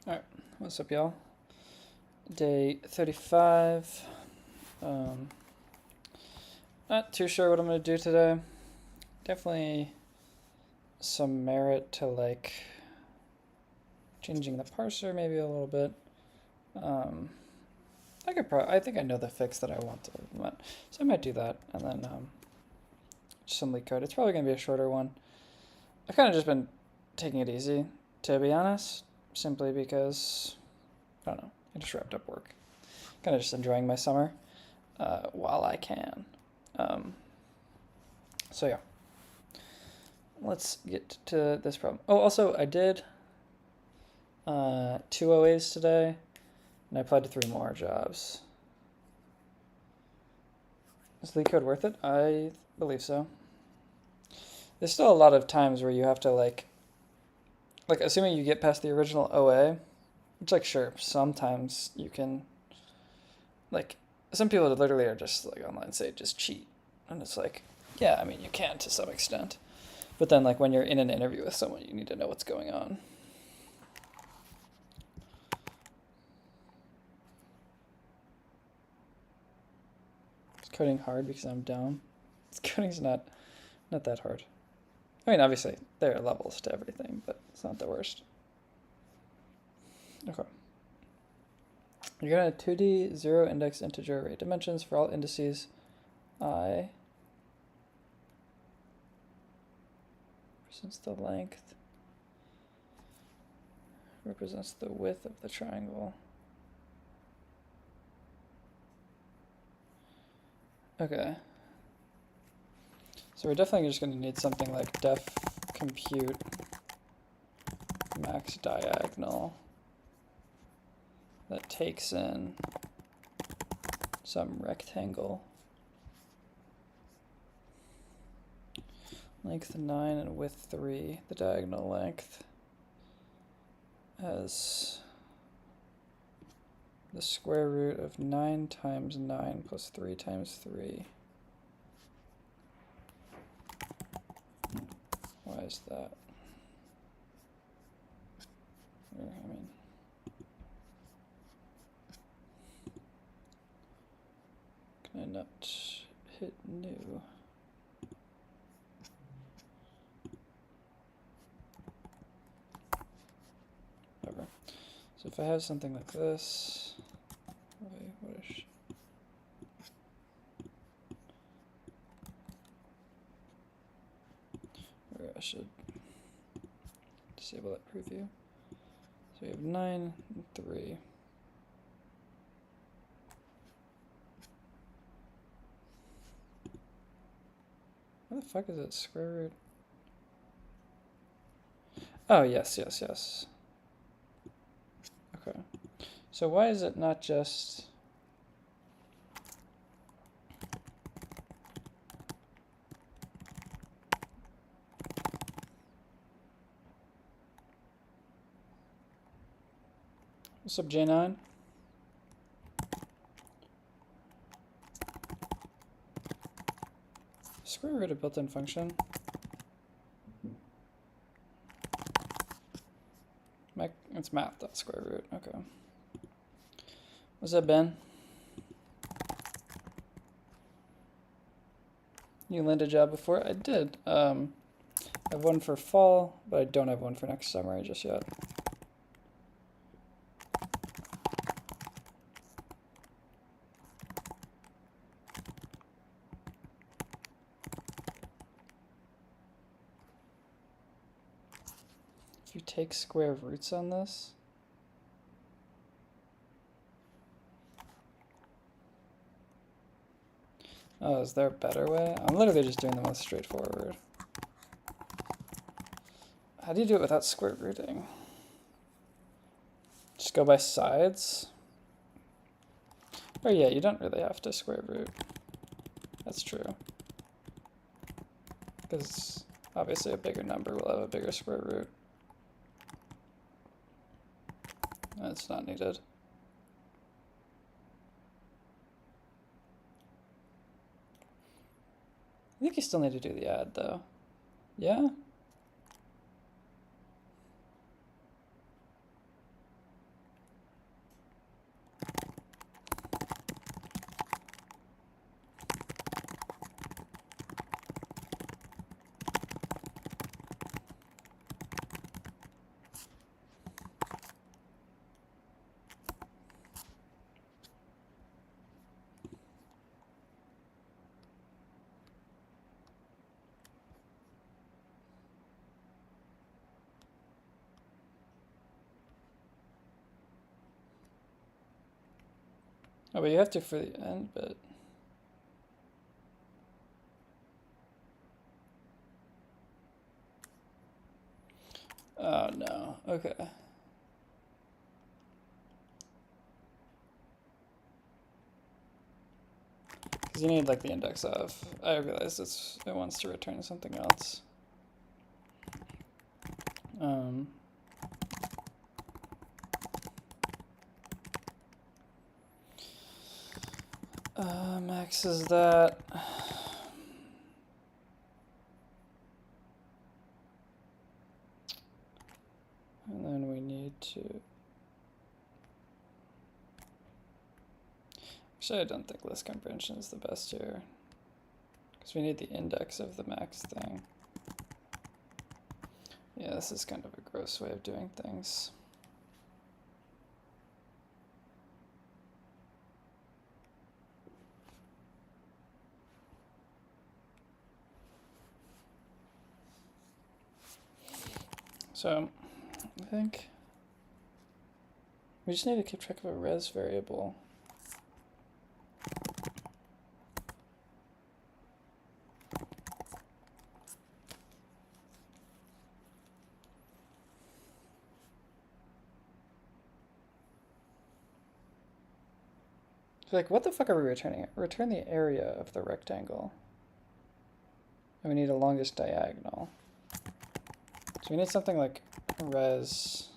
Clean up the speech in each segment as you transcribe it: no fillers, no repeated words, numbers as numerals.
Alright, what's up, y'all? Day 35. Not too sure what I'm going to do today. Definitely some merit to, like, changing the parser maybe a little bit. I think I know the fix that I want to implement, so I might do that, and then just some leetcode. It's probably going to be a shorter one. I've kind of just been taking it easy, to be honest, simply because, I don't know, I just wrapped up work. Kind of just enjoying my summer while I can. So yeah, let's get to this problem. Oh, also, I did 2 OAs today, and I applied to 3 more jobs. Is leetcode worth it? I believe so. There's still a lot of times where you have to like assuming you get past the original OA, which like sure, sometimes you can, like, some people literally are just like online say just cheat, and it's like, yeah, I mean you can to some extent, but then like when you're in an interview with someone, you need to know what's going on. Is coding hard because I'm dumb? Coding's not that hard. I mean, obviously there are levels to everything, but it's not the worst. Okay. You're gonna 2D 0 index integer array dimensions for all indices I represents the length, represents the width of the triangle. Okay. So we're definitely just going to need something like def compute max diagonal that takes in some rectangle. Length 9 and width 3, the diagonal length, as the square root of 9 times 9 plus 3 times 3. Why is that? I mean, can I not hit new? Whatever. So if I have something like this, wait, what is? Or I should disable that preview. So we have 9 and 3. What the fuck is it? Square root? Oh, yes, yes, yes. Okay. So why is it not just... What's up, J9? Square root a built-in function? It's math.square root. Okay. What's up, Ben? You landed a job before? I did. I have one for fall, but I don't have one for next summer just yet. If you take square roots on this, oh, is there a better way? I'm literally just doing the most straightforward. How do you do it without square rooting? Just go by sides? Oh yeah, you don't really have to square root. That's true. Because obviously a bigger number will have a bigger square root. That's not needed. I think you still need to do the add though. Yeah? Oh, but you have to for the end bit. Oh no, okay. Because you need like the index of. I realized it wants to return something else. Max is that. And then we need to. Actually, I don't think list comprehension is the best here. Because we need the index of the max thing. Yeah, this is kind of a gross way of doing things. So, I think we just need to keep track of a res variable. Like, what the fuck are we returning? Return the area of the rectangle. And we need a longest diagonal. So we need something like res.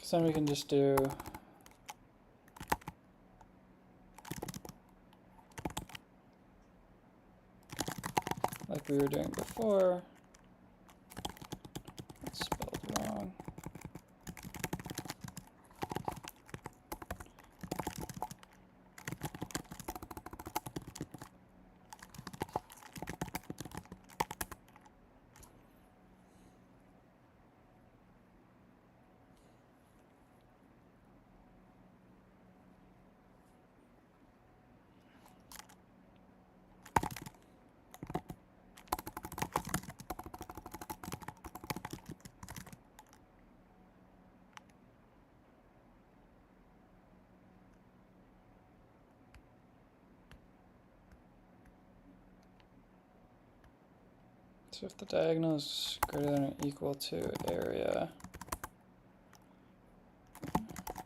So then we can just do like we were doing before. It's spelled wrong. So if the diagonal is greater than or equal to area,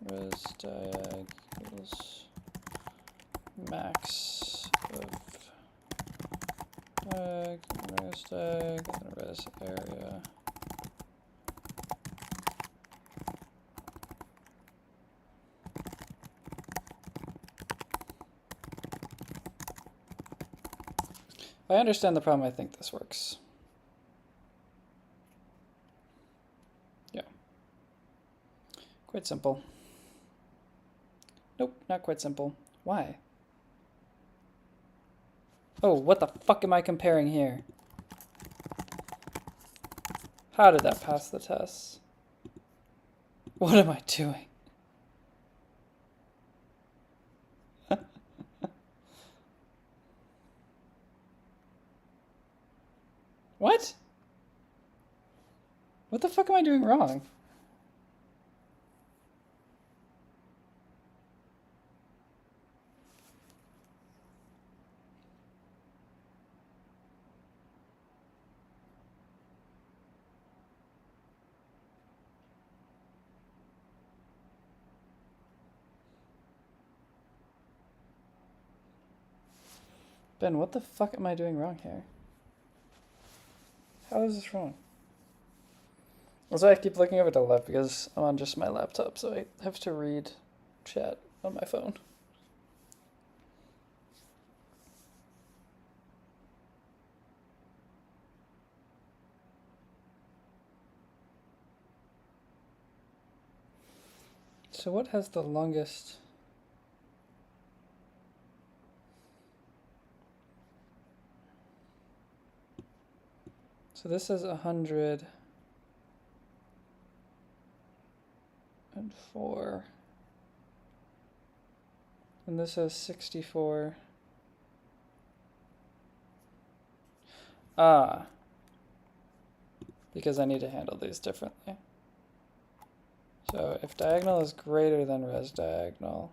res diag equals max of diag, res diag, and res area. If I understand the problem, I think this works. Quite simple. Nope, not quite simple. Why? Oh, what the fuck am I comparing here? How did that pass the test? What am I doing? What? What the fuck am I doing wrong? Ben, what the fuck am I doing wrong here? How is this wrong? Also, I keep looking over to the left because I'm on just my laptop, so I have to read chat on my phone. So what has the longest? So this is 104. And this is 64. Ah, because I need to handle these differently. So if diagonal is greater than res diagonal,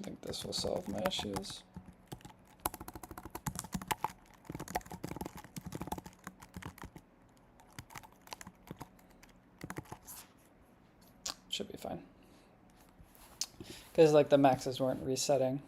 I think this will solve my issues. Should be fine. Because like the maxes weren't resetting.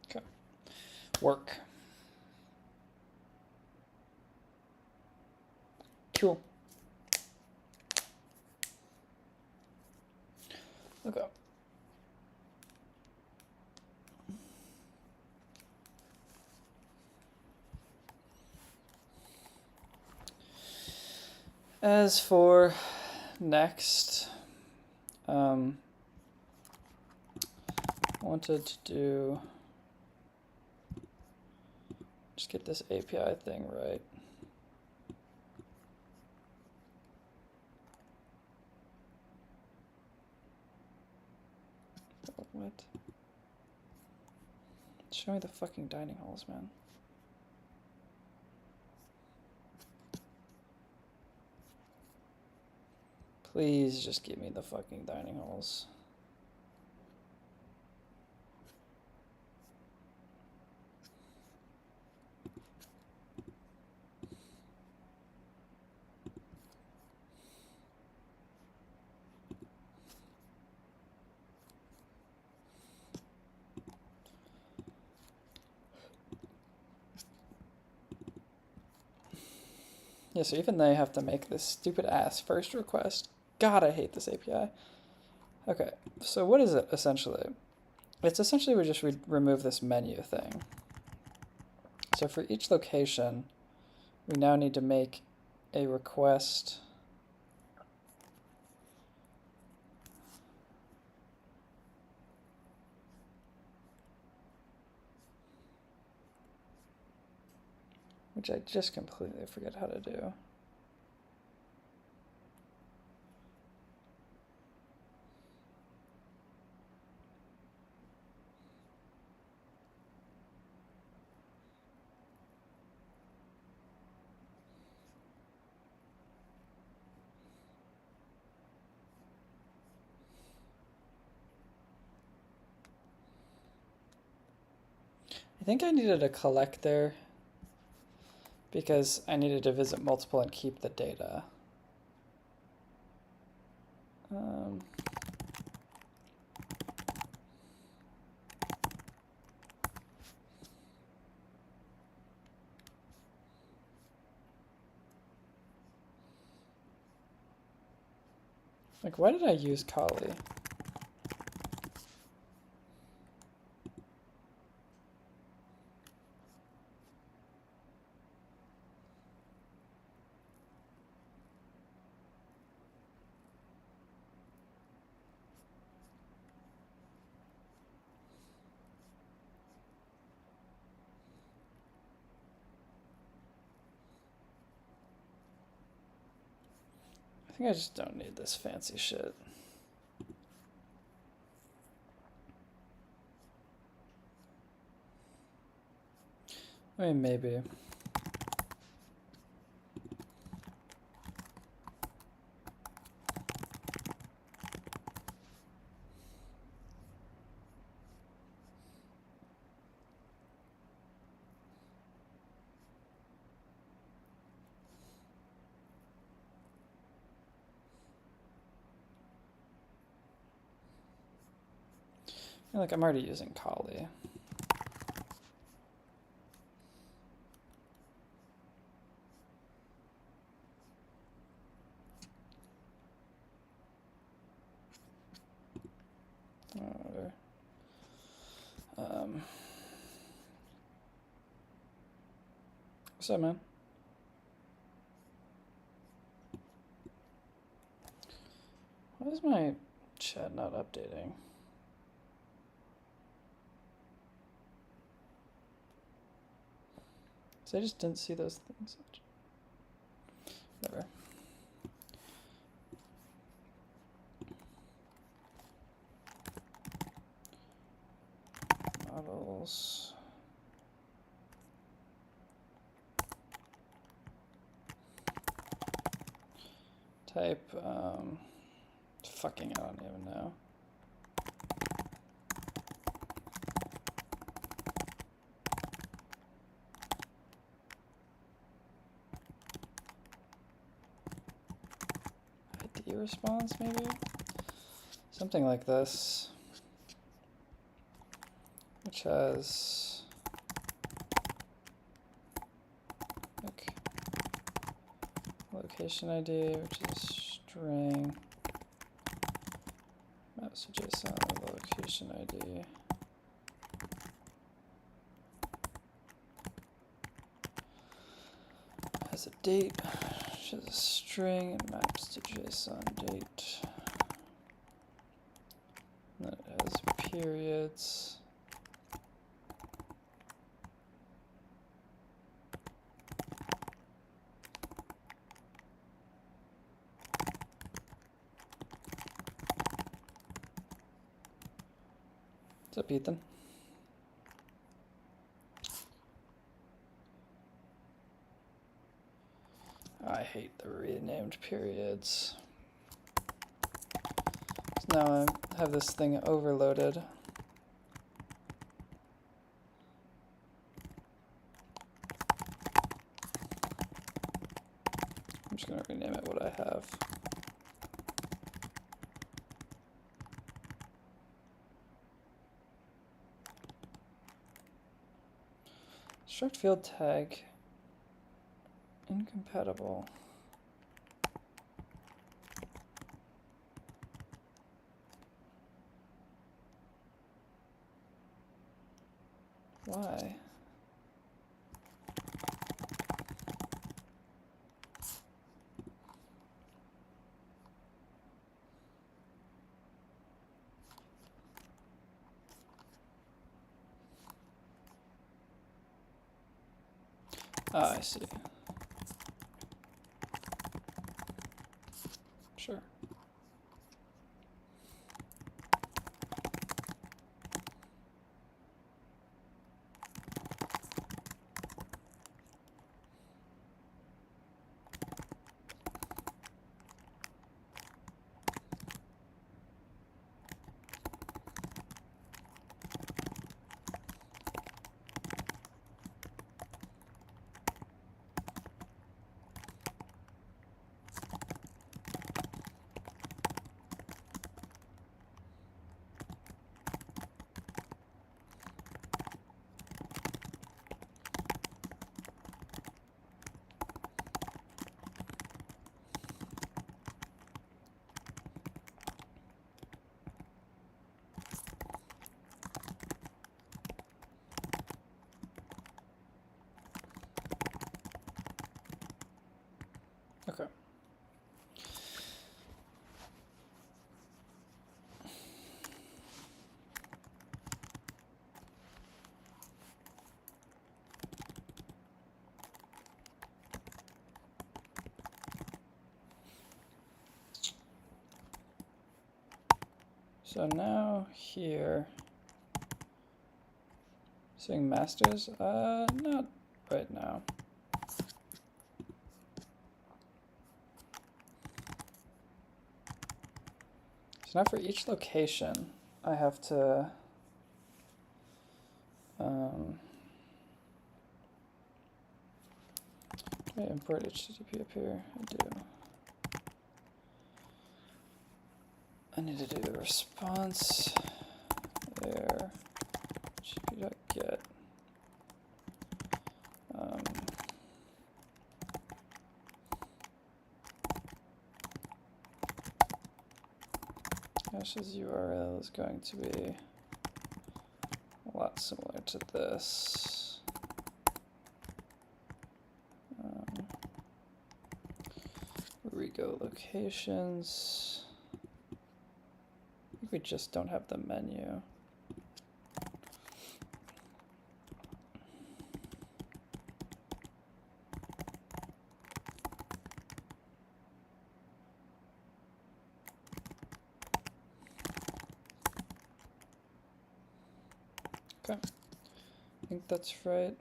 Okay. Work. Cool. Okay. As for next, wanted to do, just get this API thing right. Oh, what? Show me the fucking dining halls, man. Please just give me the fucking dining halls. Yeah, so even they have to make this stupid ass first request. God, I hate this API. Okay, so what is it essentially? It's essentially we just remove this menu thing. So for each location, we now need to make a request. Which I just completely forget how to do. I think I needed a collector because I needed to visit multiple and keep the data. Like, why did I use Kali? I think I just don't need this fancy shit. I mean, maybe. Like I'm already using Kali. Whatever. What's up, man? Why is my chat not updating? So I just didn't see those things. Whatever. Models. Type, fucking, I don't even know. ID response, maybe? Something like this. Which has, like, location ID, which is a string. Maps to JSON with location ID. Has a date, which is a string, and maps to JSON date. And then it has periods. What's up, Ethan? I hate the renamed periods. So now I have this thing overloaded. I'm just going to rename it what I have. Struct field tag incompatible. Why? Ah, I see. Sure. Okay. So now here, seeing masters, not right now. So now for each location, I have to do I import HTTP up here? I do. I need to do the response there gp.get hash's URL is going to be a lot similar to this. Rego locations. I think we just don't have the menu. Okay, I think that's right.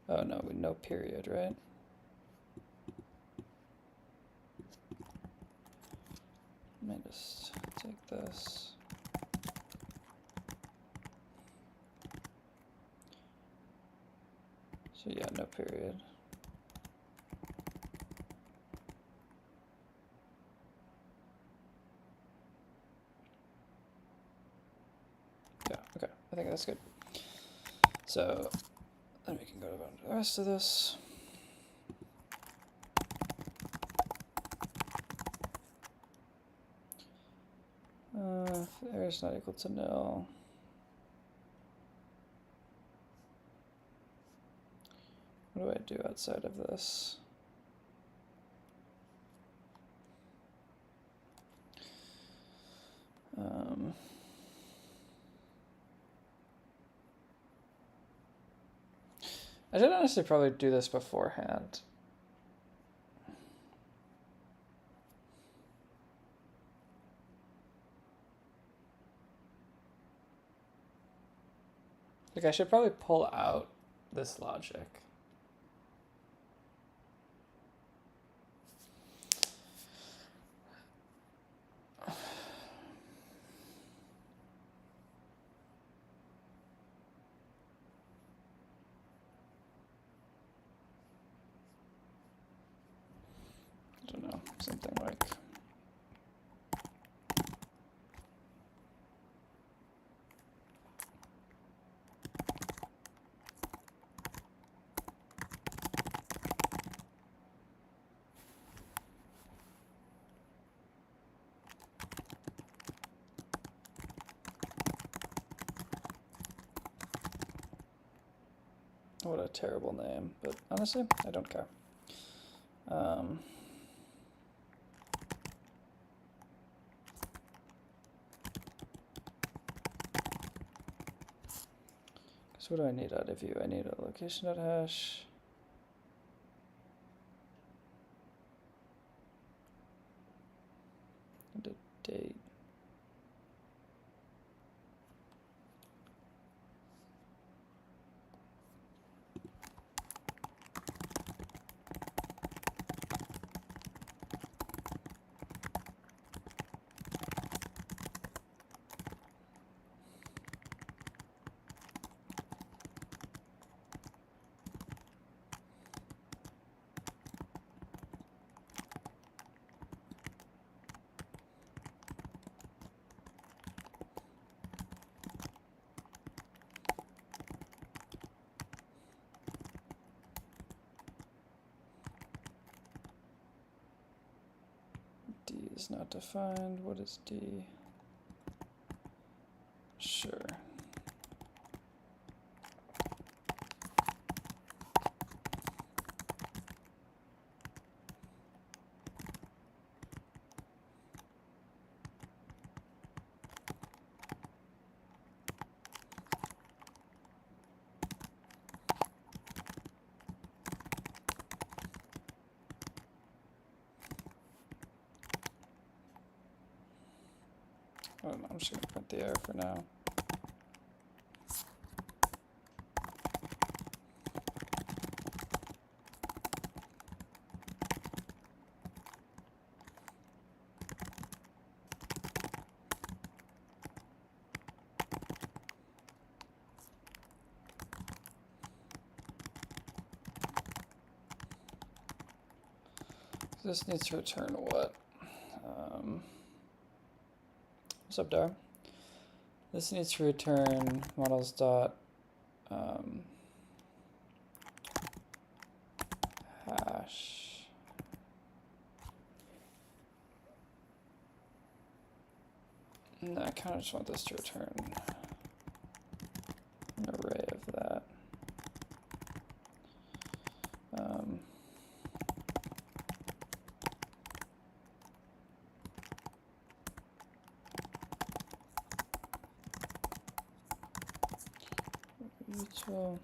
Oh no, no period, right? Let me just take this. So yeah, no period. Yeah, okay, I think that's good. So then we can go down to the rest of this. If error is not equal to nil. What do I do outside of this? I should honestly probably do this beforehand. Like I should probably pull out this logic. I don't know, something like what a terrible name, but honestly, I don't care. So what do I need out of you? I need a location.hash. And a date. D is not defined. What is D? Sure. I don't know, I'm just going to print the error for now. This needs to return what? What's up, Dar? This needs to return models dot hash. No, I kind of just want this to return an array of that. So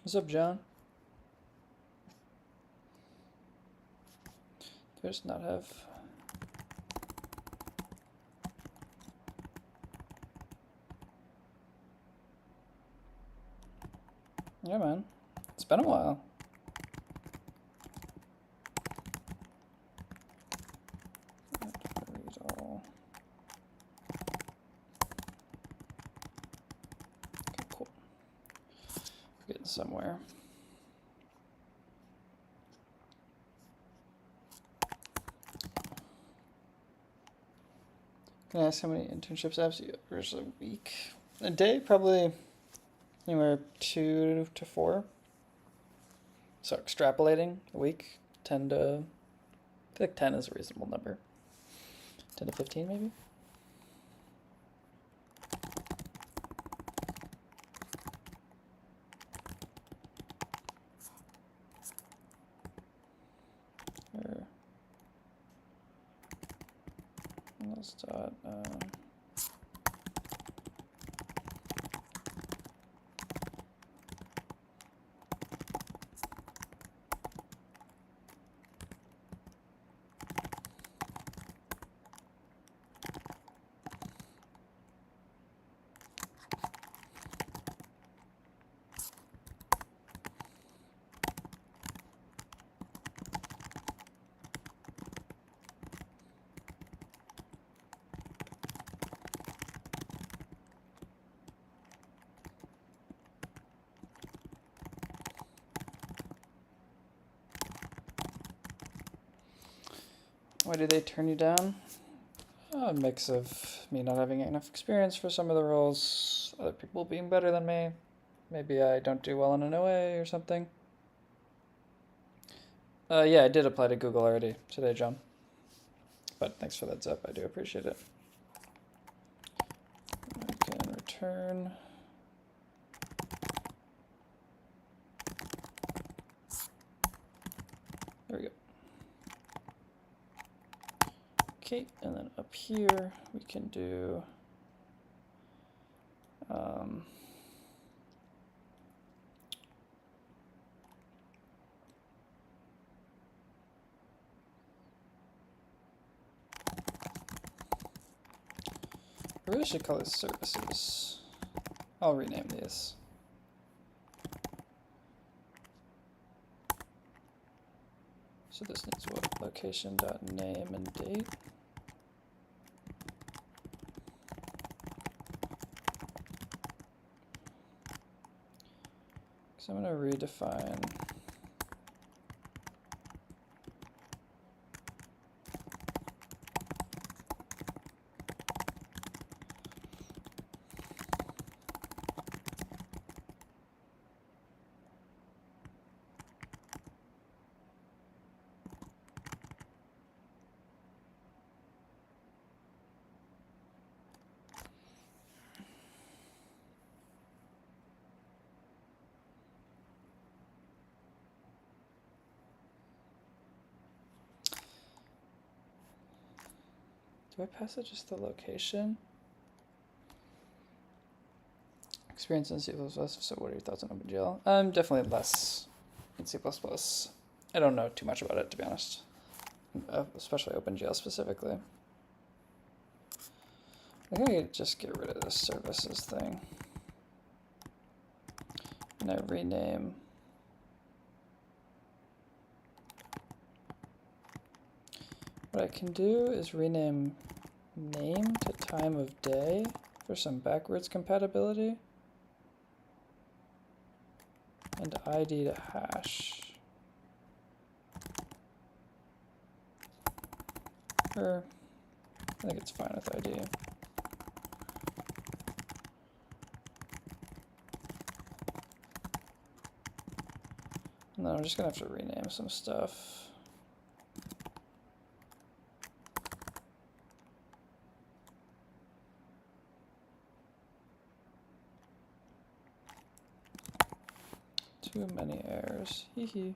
what's up, John? Do I just not have? Yeah, man. It's been a while. Read all. Okay, cool. We're getting somewhere. Can I ask how many internships apps you use a week? A day, probably anywhere 2 to 4. So extrapolating a week, 10 to, I feel like 10 is a reasonable number. 10 to 15 maybe? Or, let's dot, why do they turn you down? A mix of me not having enough experience for some of the roles, other people being better than me. Maybe I don't do well in an OA or something. Yeah, I did apply to Google already today, John. But thanks for that, Zep. I do appreciate it. I can return. There we go. Okay, and then up here we can do I really should call this services. I'll rename these. So this needs what? Location.name and date. So I'm going to redefine Do I pass it just the location? Experience in C++, so what are your thoughts on OpenGL? I'm definitely less in C++. I don't know too much about it, to be honest. Especially OpenGL specifically. I think I could just get rid of this services thing. And I rename. What I can do is rename name to time of day for some backwards compatibility. And ID to hash. Or, I think it's fine with ID. And then I'm just gonna have to rename some stuff. Too many errors. Hee hee.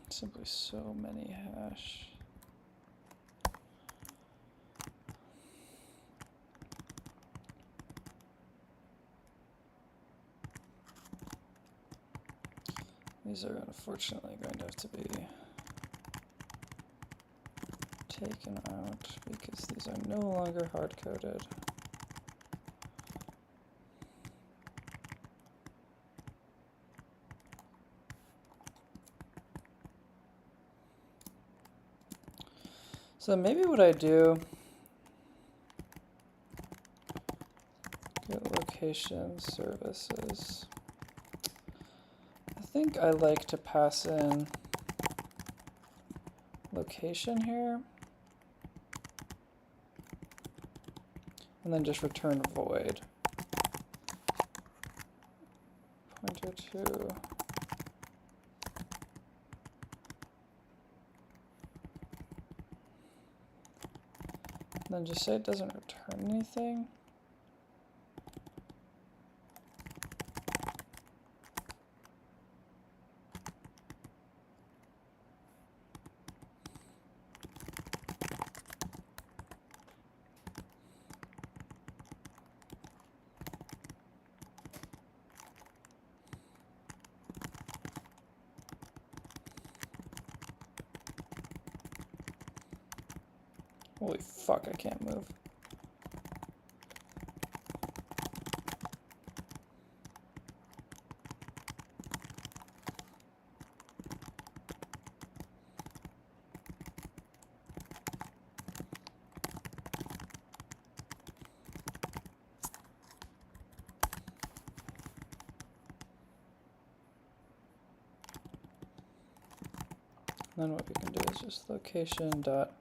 Simply so many hash. These are unfortunately going to have to be taken out because these are no longer hard-coded. So maybe what I do, get location services. I think I like to pass in location here. And then just return void. Pointer to. And then just say it doesn't return anything. Holy fuck, I can't move. Then what we can do is just location dot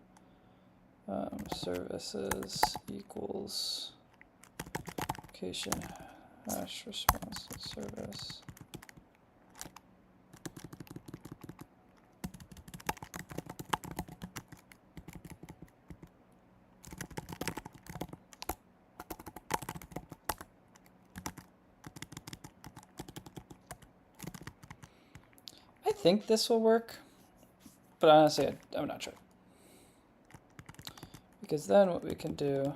services equals location hash response to service. I think this will work, but honestly, I'm not sure. Because then what we can do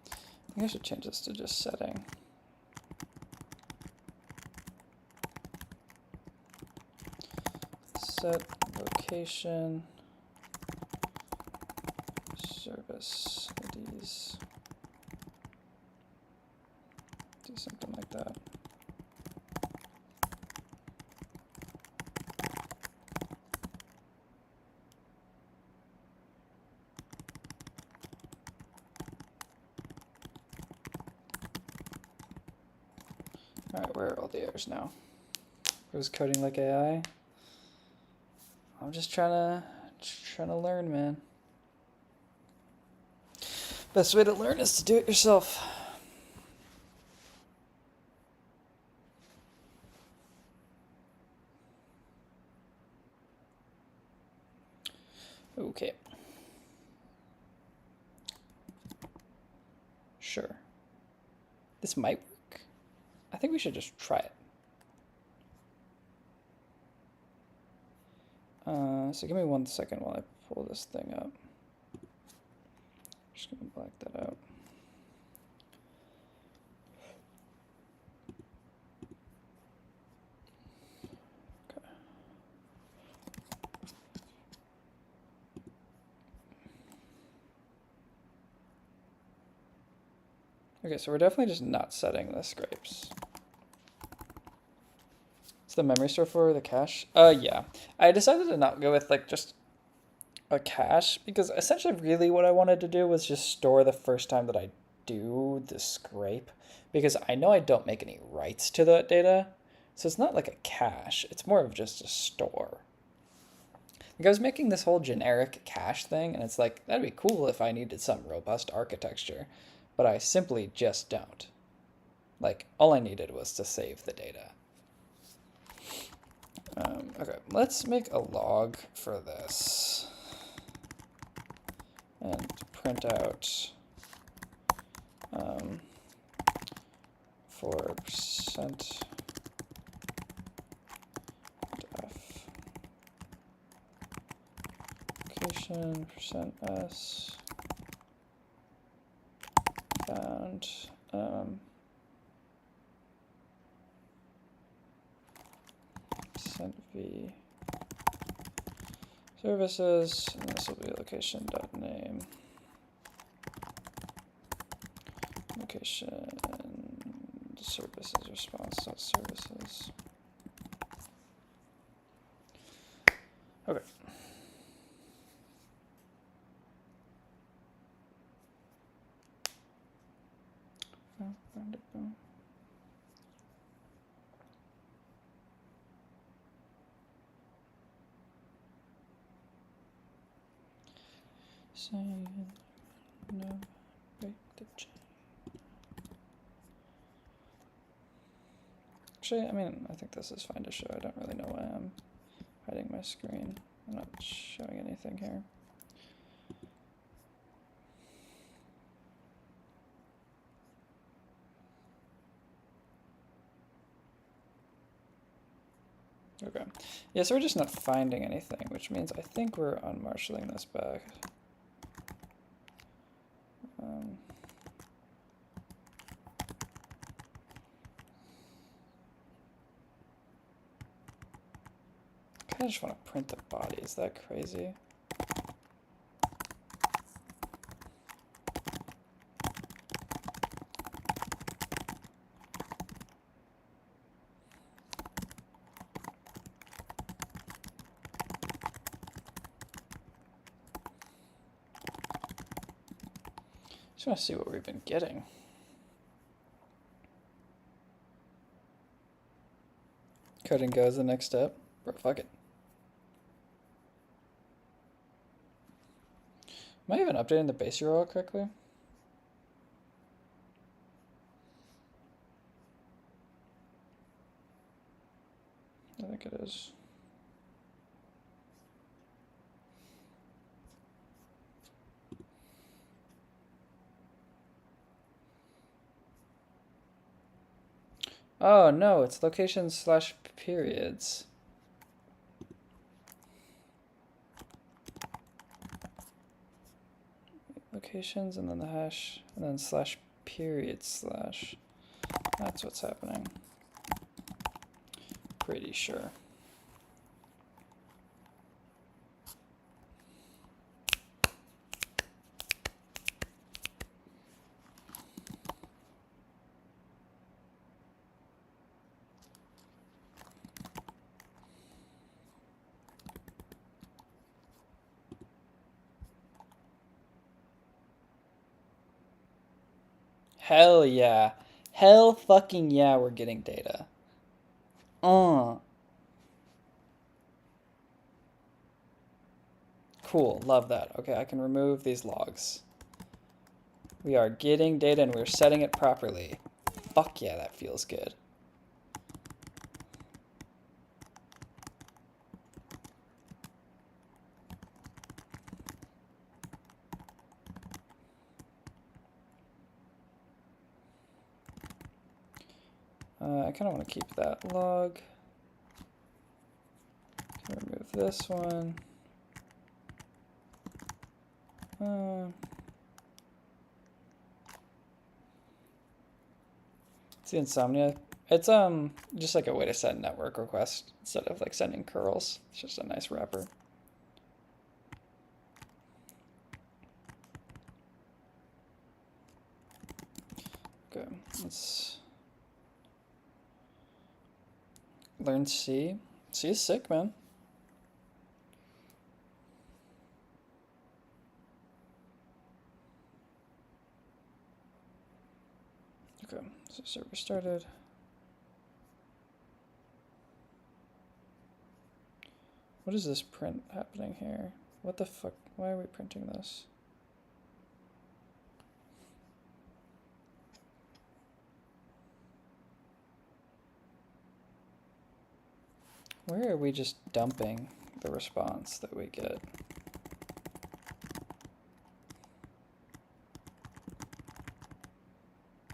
I think I should change this to just setting. Set location service IDs. Do something like that. All right, where are all the errors now? I was coding like AI. I'm just trying to learn, man. Best way to learn is to do it yourself. Okay. Sure. This might work. I think we should just try it. So give me 1 second while I pull this thing up. Just gonna black that out. Okay. Okay, so we're definitely just not setting the scrapes. It's the memory store for the cache? Yeah. I decided to not go with like just a cache because essentially really what I wanted to do was just store the first time that I do the scrape, because I know I don't make any writes to that data. So it's not like a cache, it's more of just a store. Like I was making this whole generic cache thing, and it's like, that'd be cool if I needed some robust architecture, but I simply just don't. Like, all I needed was to save the data. Okay, let's make a log for this. And print out for %f location %s found %v services, and this will be location.name. Location services response.services. Okay. Say no, break the chain. Actually, I mean, I think this is fine to show. I don't really know why I'm hiding my screen. I'm not showing anything here. Okay. Yeah, so we're just not finding anything, which means I think we're unmarshalling this back. I just want to print the body. Is that crazy? Just want to see what we've been getting. Code and go is the next step. Bro, fuck it. Am I even updating the base URL correctly? I think it is. Oh no, it's location/periods. Locations and then the hash and then /period/. That's what's happening. Pretty sure. Hell yeah. Hell fucking yeah, we're getting data. Cool, love that. Okay, I can remove these logs. We are getting data and we're setting it properly. Fuck yeah, that feels good. I kind of want to keep that log. Remove this one. It's the insomnia. It's just like a way to send network requests instead of like sending curls. It's just a nice wrapper. Okay, let's learn C. C is sick, man. Okay, so server started. What is this print happening here? What the fuck? Why are we printing this? Where are we just dumping the response that we get?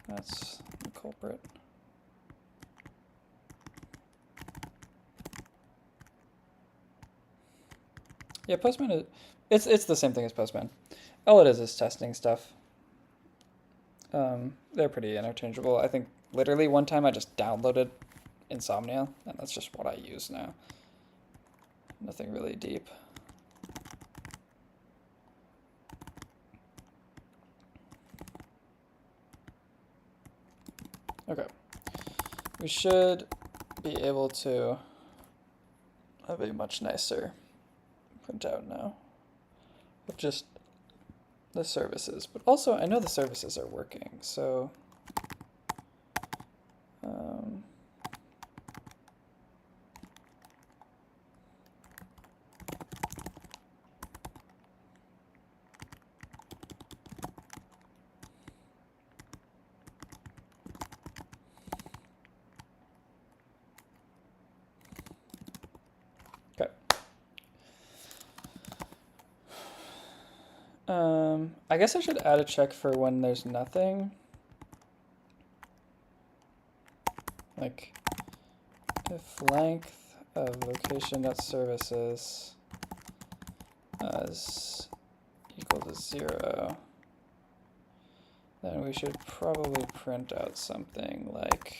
That's the culprit. Yeah, Postman is it's the same thing as Postman. All it is testing stuff. They're pretty interchangeable. I think literally one time I just downloaded Insomnia, and that's just what I use now. Nothing really deep. Okay. We should be able to have a much nicer printout now of just the services. But also, I know the services are working, so I guess I should add a check for when there's nothing. Like if length of location.services is equal to 0, then we should probably print out something like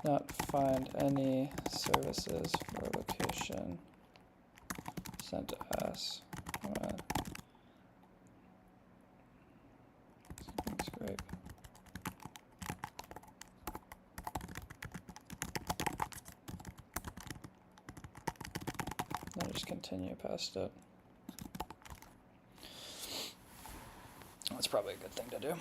not find any services for location sent to us. Scrape. I'll just continue past it. That's probably a good thing to do.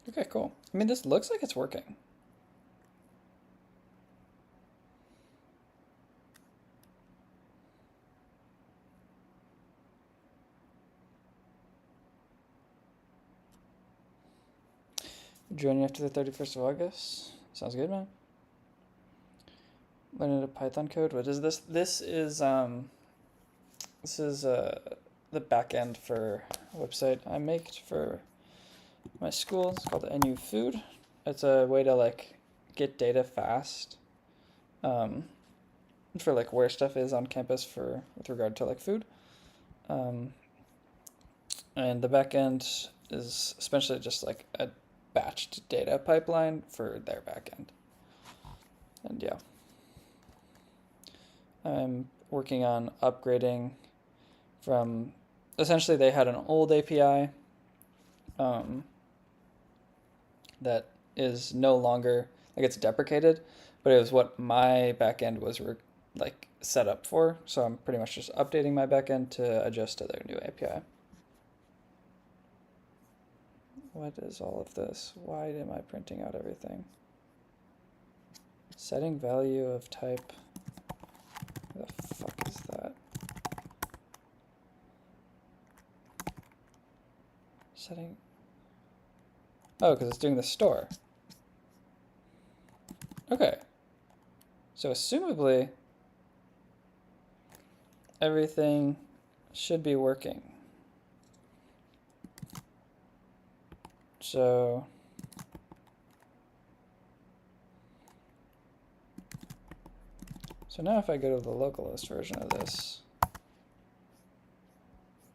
Okay, cool. I mean, this looks like it's working. Join you after the 31st of August. Sounds good, man. Learning a Python code. What is this? This is the back end for a website I made for my school. It's called NU Food. It's a way to like get data fast for like where stuff is on campus with regard to like food. And the back end is essentially just like a batched data pipeline for their back end. And yeah, I'm working on upgrading from, essentially they had an old API that is no longer, like it's deprecated, but it was what my backend was like set up for. So I'm pretty much just updating my backend to adjust to their new API. What is all of this? Why am I printing out everything? Setting value of type. What the fuck is that? Setting. Oh, because it's doing the store. Okay. So assumably, everything should be working. So now if I go to the localhost version of this,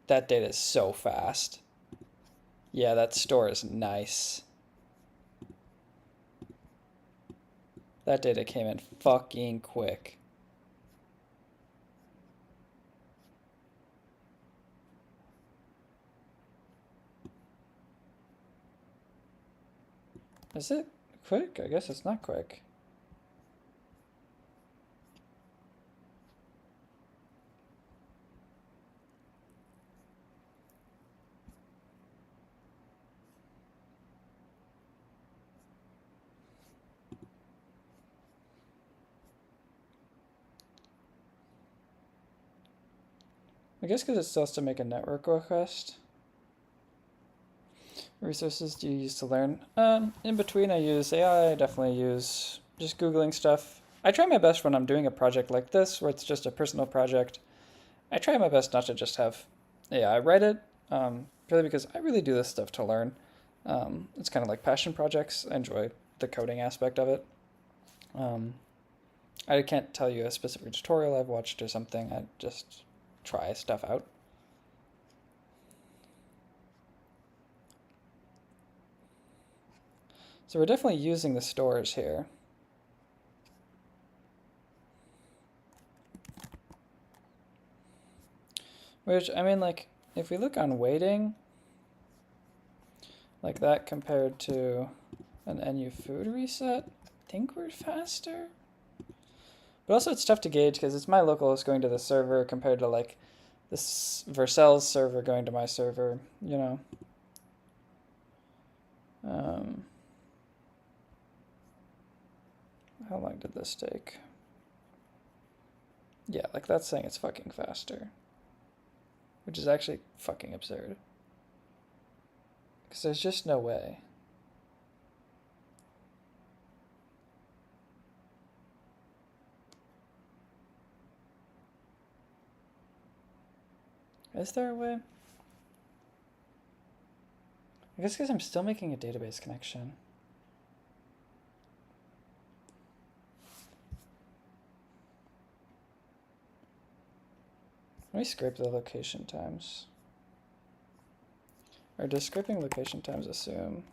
that data is so fast. Yeah, that store is nice. That data came in fucking quick. Is it quick? I guess it's not quick. I guess because it still has to make a network request. Resources do you use to learn? In between I use AI, I definitely use just Googling stuff. I try my best when I'm doing a project like this, where it's just a personal project. I try my best not to just have AI write it, purely because I really do this stuff to learn. It's kind of like passion projects. I enjoy the coding aspect of it. I can't tell you a specific tutorial I've watched or something. I just try stuff out. So we're definitely using the stores here. Which, I mean, like, if we look on waiting, like that compared to an NU food reset, I think we're faster. But also it's tough to gauge because it's my localhost going to the server compared to like this Vercel's server going to my server, you know. How long did this take? Yeah, like that's saying it's fucking faster. Which is actually fucking absurd. Because there's just no way. Is there a way? I guess because I'm still making a database connection. Let me scrape the location times. Or does scraping location times assume?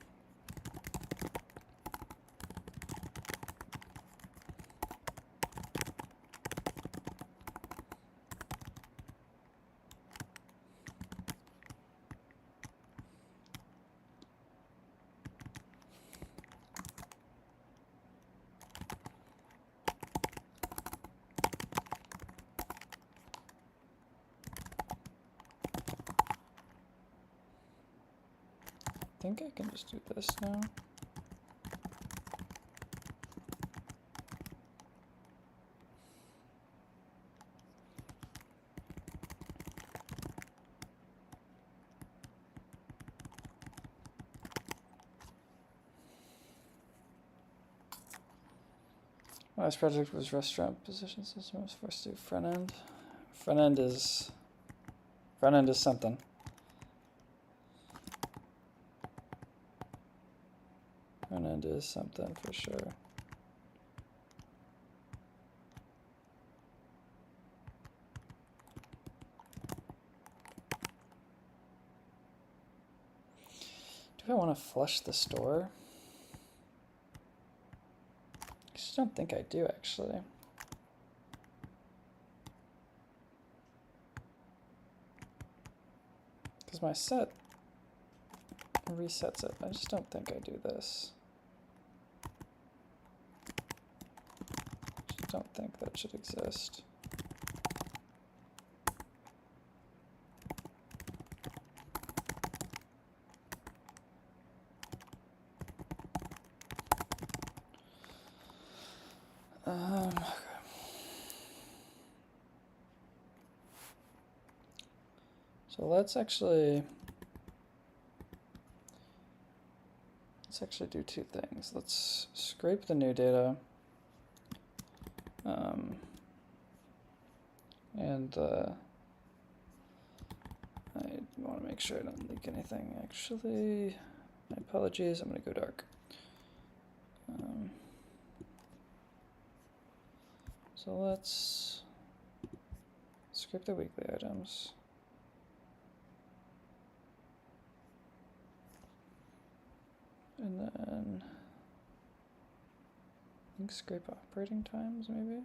I think I can just do this now. Last project was restaurant position system. I was forced to do front end. Front end is something. Front end is something for sure. Do I want to flush the store? I just don't think I do, actually. Because my set resets it. I just don't think I do this. I just don't think that should exist. Okay. So let's actually do two things. Let's scrape the new data, and I want to make sure I don't leak anything. Actually, my apologies. I'm going to go dark. So let's scrape the weekly items. And then I think scrape operating times maybe.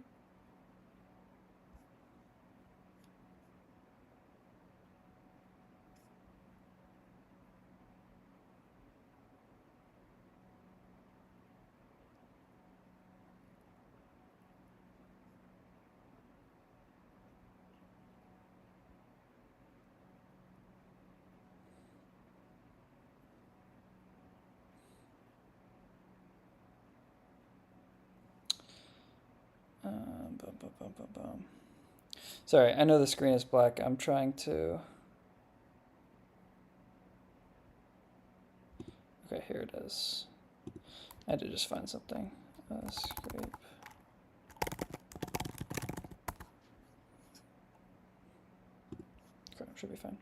Sorry, I know the screen is black. I'm trying to... Okay, here it is. I had to just find something. Scrape. Okay, should be fine.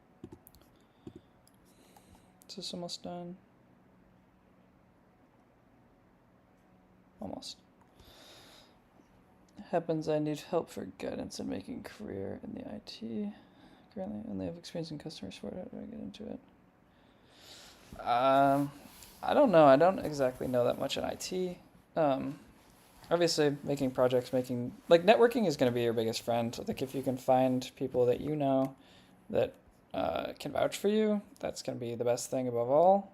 Is this almost done? Almost. Happens I need help for guidance in making career in the IT. Currently only have experience in customer support. How do I get into it? I don't know. I don't exactly know that much in IT. Obviously, making projects, like networking is going to be your biggest friend. Like if you can find people that you know that can vouch for you, that's going to be the best thing above all.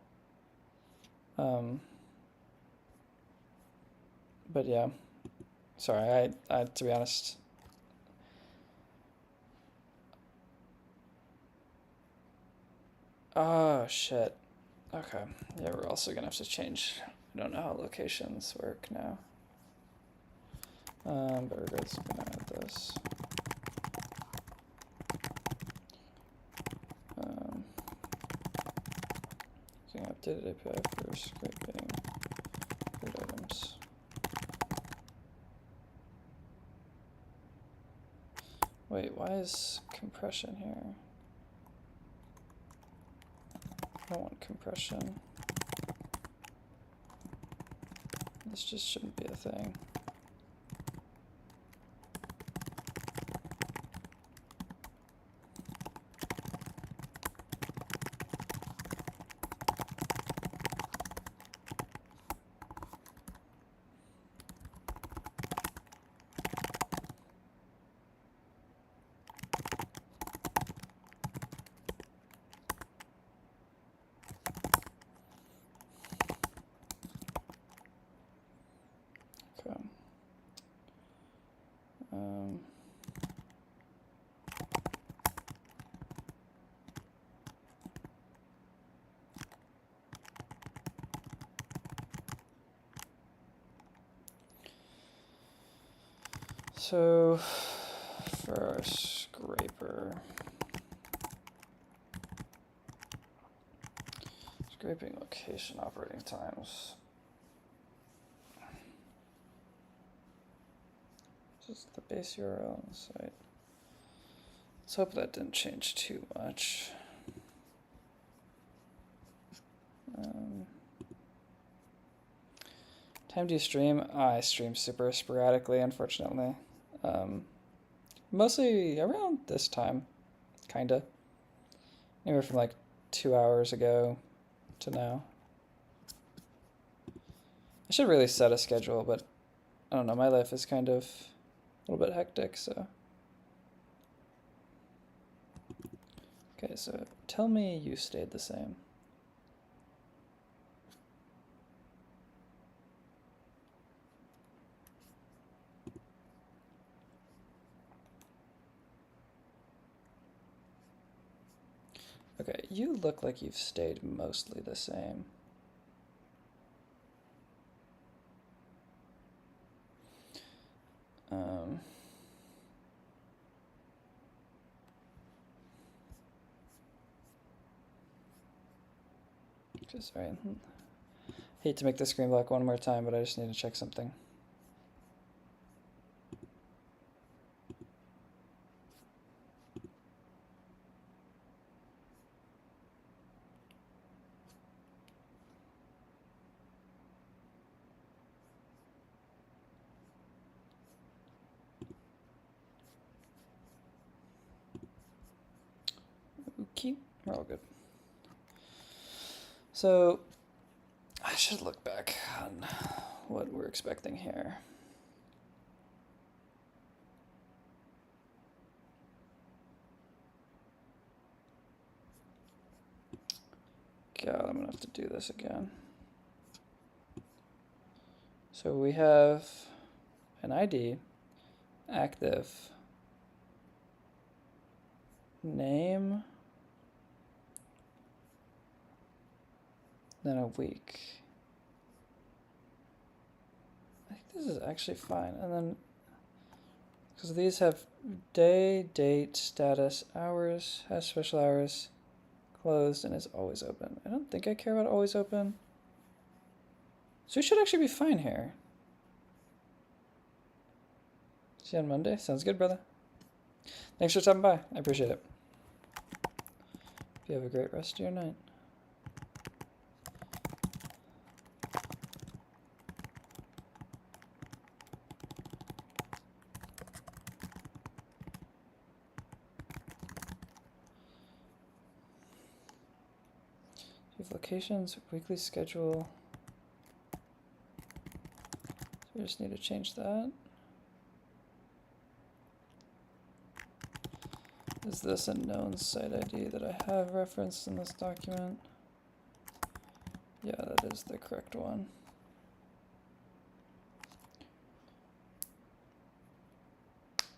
But yeah, sorry. I to be honest. Oh shit. Okay. Yeah, we're also gonna have to change. I don't know how locations work now. But regardless, I'm gonna add this. Using updated API for scraping food items. Wait, why is compression here? I don't want compression. This just shouldn't be a thing. Okay. So for our scraper, scraping location operating times. Just the base URL on the site. Let's hope that didn't change too much. Time do you stream? I stream super sporadically, unfortunately. Mostly around this time, kinda. Anywhere from like 2 hours ago to now. I should really set a schedule, but I don't know, my life is kind of a little bit hectic, so. Okay, so tell me you stayed the same. Okay, you look like you've stayed mostly the same. Just right. Hate to make the screen block one more time, but I just need to check something. Okay, we're all good. So I should look back on what we're expecting here. God, I'm gonna have to do this again. So we have an ID, active, name, then a week. I think this is actually fine. And then, because these have day, date, status, hours, has special hours, closed, and is always open. I don't think I care about always open. So we should actually be fine here. See you on Monday. Sounds good, brother. Thanks for stopping by. I appreciate it. You have a great rest of your night. You have locations, weekly schedule. So we just need to change that. Is this a known site ID that I have referenced in this document? Yeah, that is the correct one.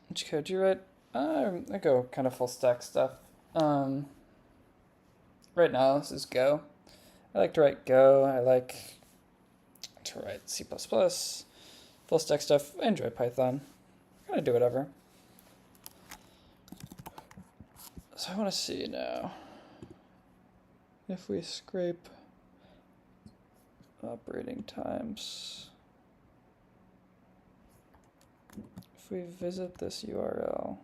Which code do you write? I go kind of full stack stuff. Right now, this is Go. I like to write Go. I like to write C++, full stack stuff. I enjoy Python. I'm gonna do whatever. So I want to see now if we scrape operating times. If we visit this URL,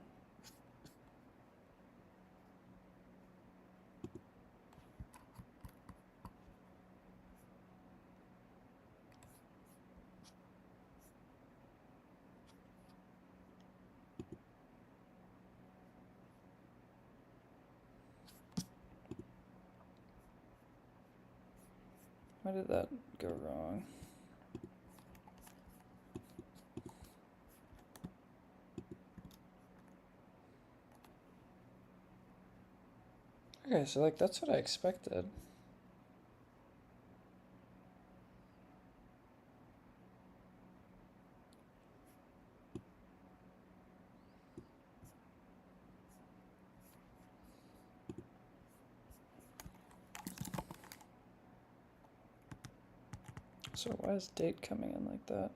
why did that go wrong? Okay, so like that's what I expected. So why is date coming in like that?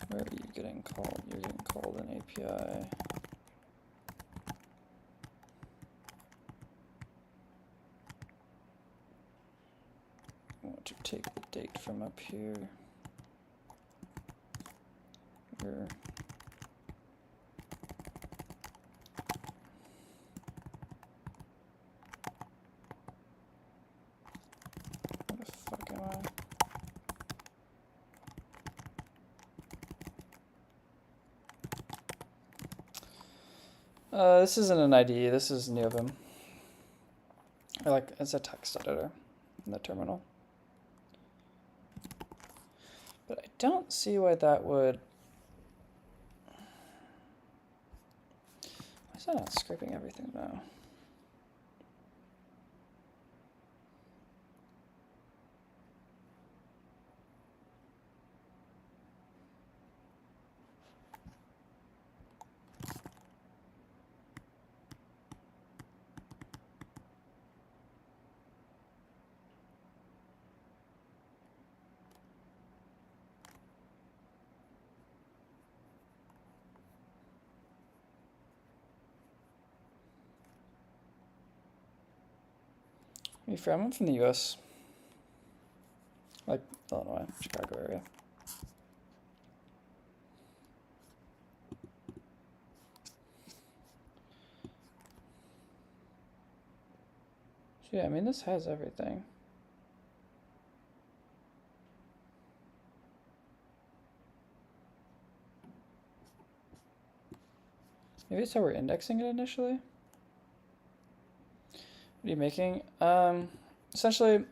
Where are you getting called? You're getting called an API. I want to take the date from up here. Here. Where the fuck am I? This isn't an IDE, this is Neovim. It's a text editor in the terminal. But I don't see why that would... Why is that not scraping everything now? you from? I'm from the US. Like Illinois, Chicago area. So yeah, I mean, this has everything. Maybe it's how we're indexing it initially. What are you making? Essentially,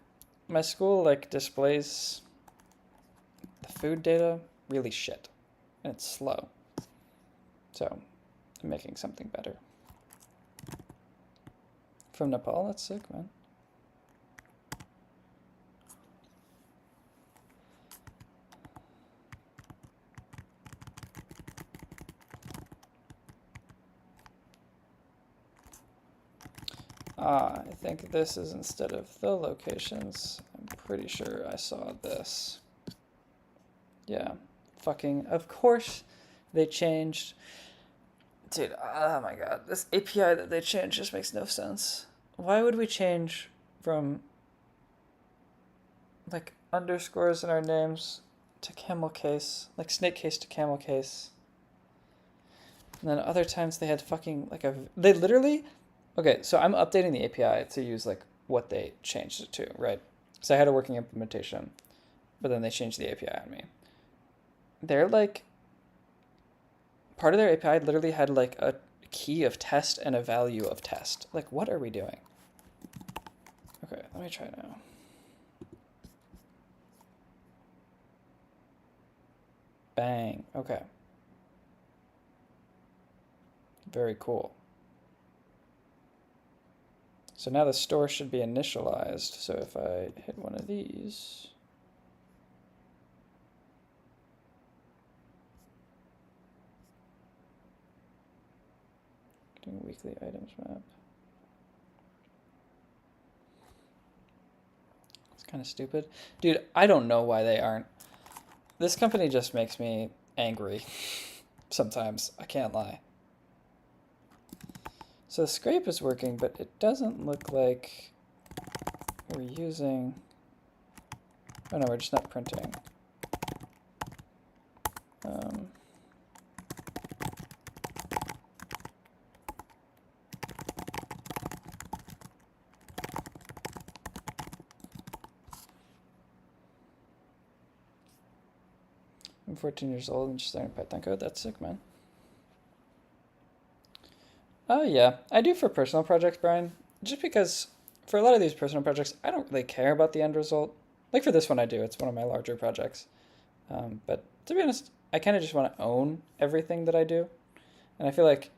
my school like displays the food data really shit, and it's slow. So I'm making something better. From Nepal, that's sick, man. I think this is instead of the locations. I'm pretty sure I saw this. Yeah, fucking, of course they changed. Dude, oh my god, this API that they changed just makes no sense. Why would we change from like underscores in our names to camel case, like snake case to camel case? And then other times they had fucking like they literally, okay, so I'm updating the API to use like what they changed it to, right? So I had a working implementation, but then they changed the API on me. They're like, part of their API literally had like a key of test and a value of test. Like, what are we doing? Okay, let me try now. Bang, okay. Very cool. So now the store should be initialized. So if I hit one of these, doing weekly items map. It's kind of stupid. Dude, I don't know why they aren't. This company just makes me angry sometimes. I can't lie. So the scrape is working, but it doesn't look like we're using... Oh no, we're just not printing. I'm 14 years old and just learning Python code. That's sick, man. Oh yeah, I do for personal projects, Brian. Just because for a lot of these personal projects, I don't really care about the end result. Like for this one, I do. It's one of my larger projects. But to be honest, I kind of just want to own everything that I do. And I feel like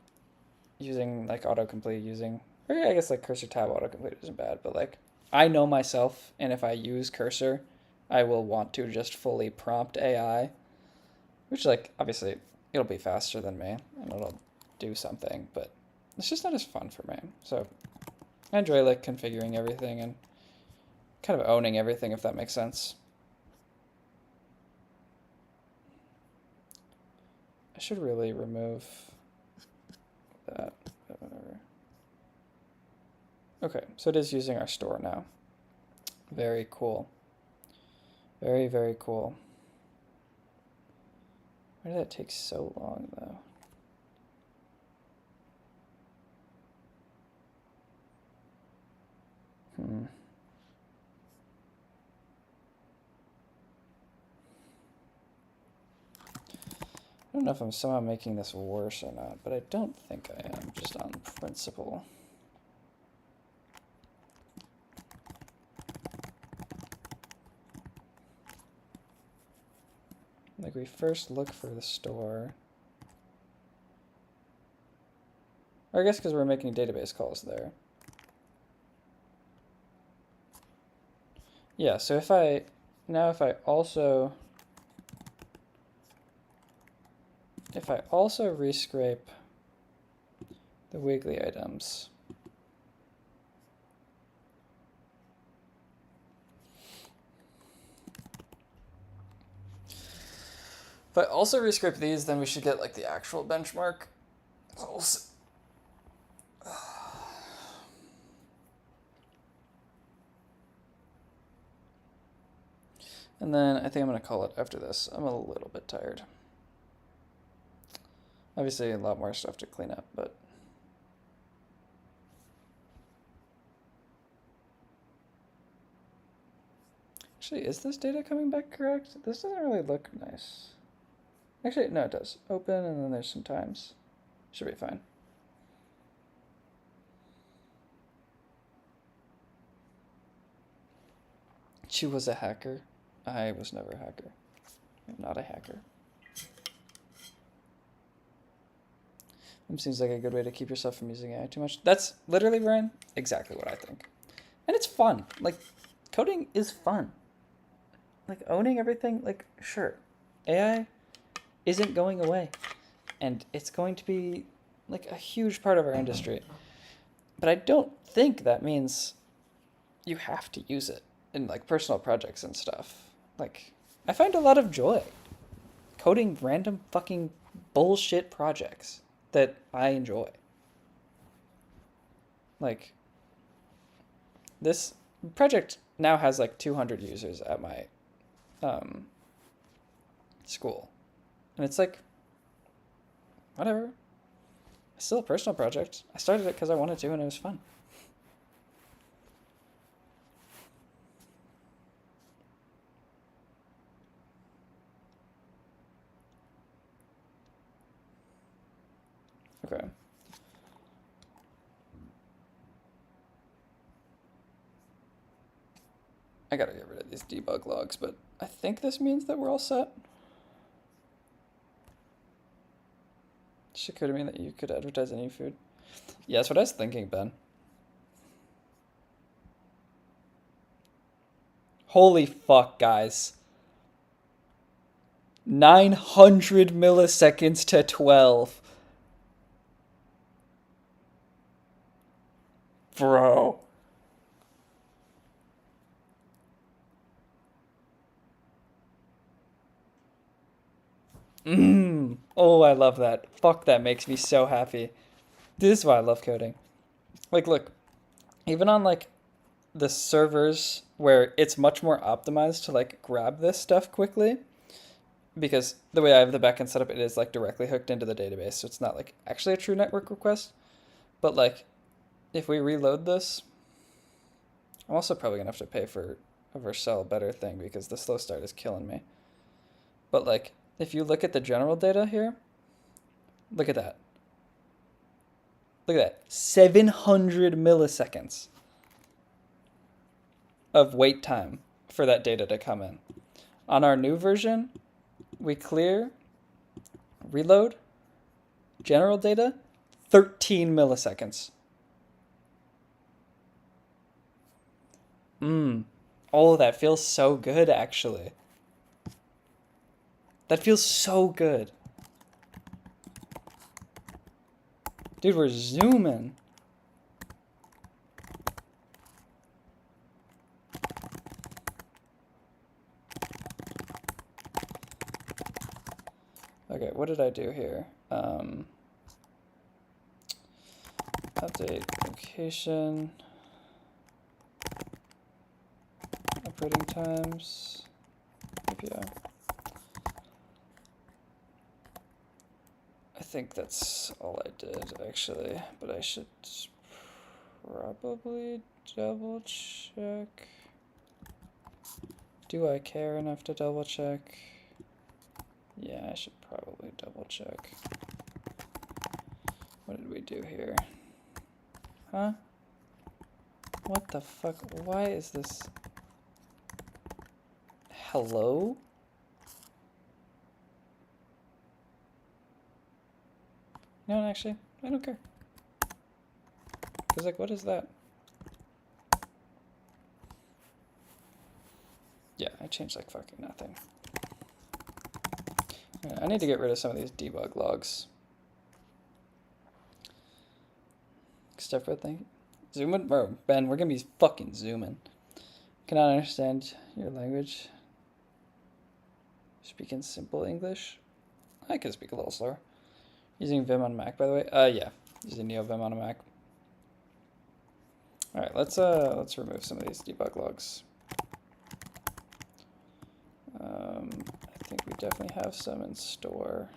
using like autocomplete, or I guess like cursor tab autocomplete isn't bad, but like I know myself, and if I use cursor, I will want to just fully prompt AI, which like obviously it'll be faster than me and it'll do something, but it's just not as fun for me. So I enjoy like configuring everything and kind of owning everything, if that makes sense. I should really remove that, but whatever. Okay, so it is using our store now. Very cool. Very, very cool. Why did that take so long, though? I don't know if I'm somehow making this worse or not, but I don't think I am, just on principle. Like we first look for the store. Or I guess because we're making database calls there. Yeah, so if I also rescrape the weekly items, if I also rescrape these, then we should get like the actual benchmark. So we'll see. And then I think I'm going to call it after this. I'm a little bit tired. Obviously, a lot more stuff to clean up, but... Actually, is this data coming back correct? This doesn't really look nice. Actually, no, it does. Open, and then there's some times. Should be fine. She was a hacker. I was never a hacker. I'm not a hacker. It seems like a good way to keep yourself from using AI too much. That's literally, Ryan, exactly what I think. And it's fun. Like, coding is fun. Like, owning everything, like, sure. AI isn't going away. And it's going to be, like, a huge part of our industry. But I don't think that means you have to use it in, like, personal projects and stuff. Like, I find a lot of joy coding random fucking bullshit projects that I enjoy. Like, this project now has like 200 users at my school. And it's like, whatever. It's still a personal project. I started it because I wanted to and it was fun. Okay. I gotta get rid of these debug logs, but I think this means that we're all set. It could mean that you could advertise any food. Yeah, that's what I was thinking, Ben. Holy fuck, guys. 900 milliseconds to 12. Bro. Oh, I love that. Fuck, that makes me so happy. This is why I love coding. Like, look, even on, like, the servers where it's much more optimized to, like, grab this stuff quickly, because the way I have the backend set up, it is, like, directly hooked into the database, so it's not, like, actually a true network request. But, like, if we reload this, I'm also probably going to have to pay for a Vercel better thing, because the slow start is killing me. But, like, if you look at the general data here, look at that. Look at that. 700 milliseconds of wait time for that data to come in. On our new version, we clear, reload, general data, 13 milliseconds. Oh, that feels so good, actually. That feels so good. Dude, we're zooming. Okay, what did I do here? Update location. Operating times. API. I think that's all I did, actually, but I should probably double check. Do I care enough to double check? Yeah, I should probably double check. What did we do here? Huh? What the fuck? Why is this? Hello? No, actually, I don't care. Because, like, what is that? Yeah, I changed, like, fucking nothing. Yeah, I need to get rid of some of these debug logs. Step for thing. Zoom in? Bro, Ben, we're gonna be fucking zooming. Cannot understand your language. Speak in simple English? I can speak a little slower. Using Vim on Mac, by the way. Yeah, using NeoVim on a Mac. All right, let's remove some of these debug logs. definitely have some in store.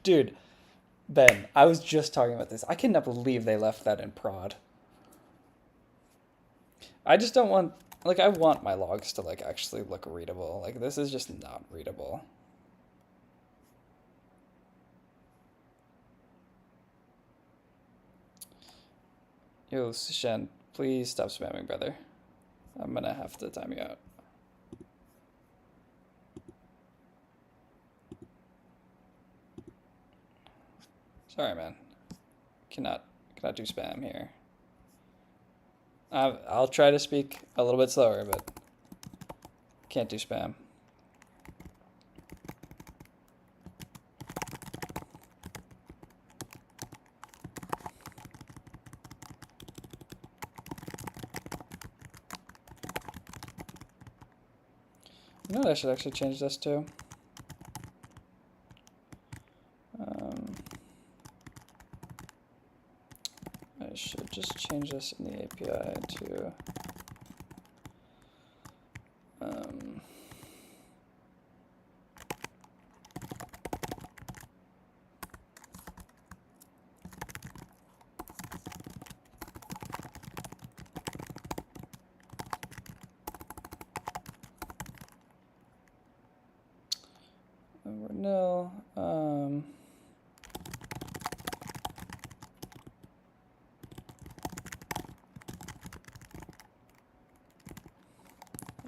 Dude, Ben, I was just talking about this. I cannot believe they left that in prod. I just don't want, like, I want my logs to, like, actually look readable. Like, this is just not readable. Yo, Shen, please stop spamming, brother. I'm gonna have to time you out. Sorry, man. Cannot do spam here. I'll try to speak a little bit slower, but can't do spam. You know what I should actually change this to? I should just change this in the API to nil.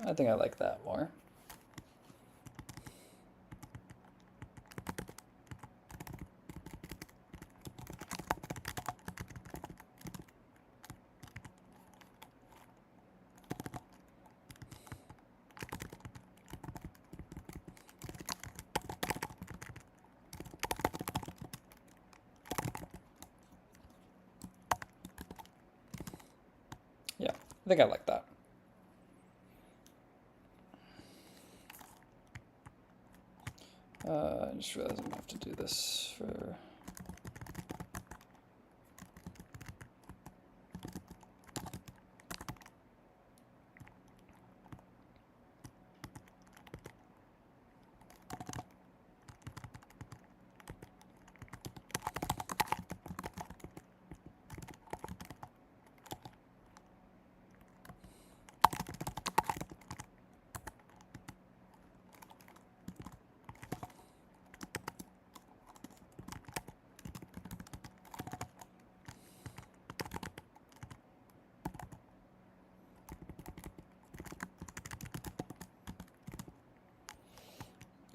I think I like that more. Yeah, I think I like that. I just realized I'm gonna have to do this for.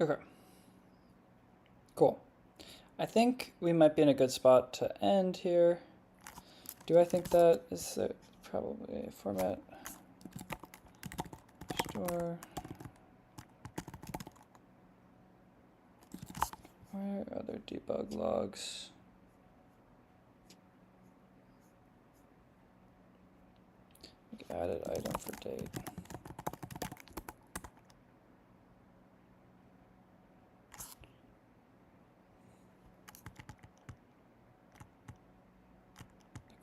Okay. Cool. I think we might be in a good spot to end here. Do I think that is probably a format? Store. Where are other debug logs? Added item for date.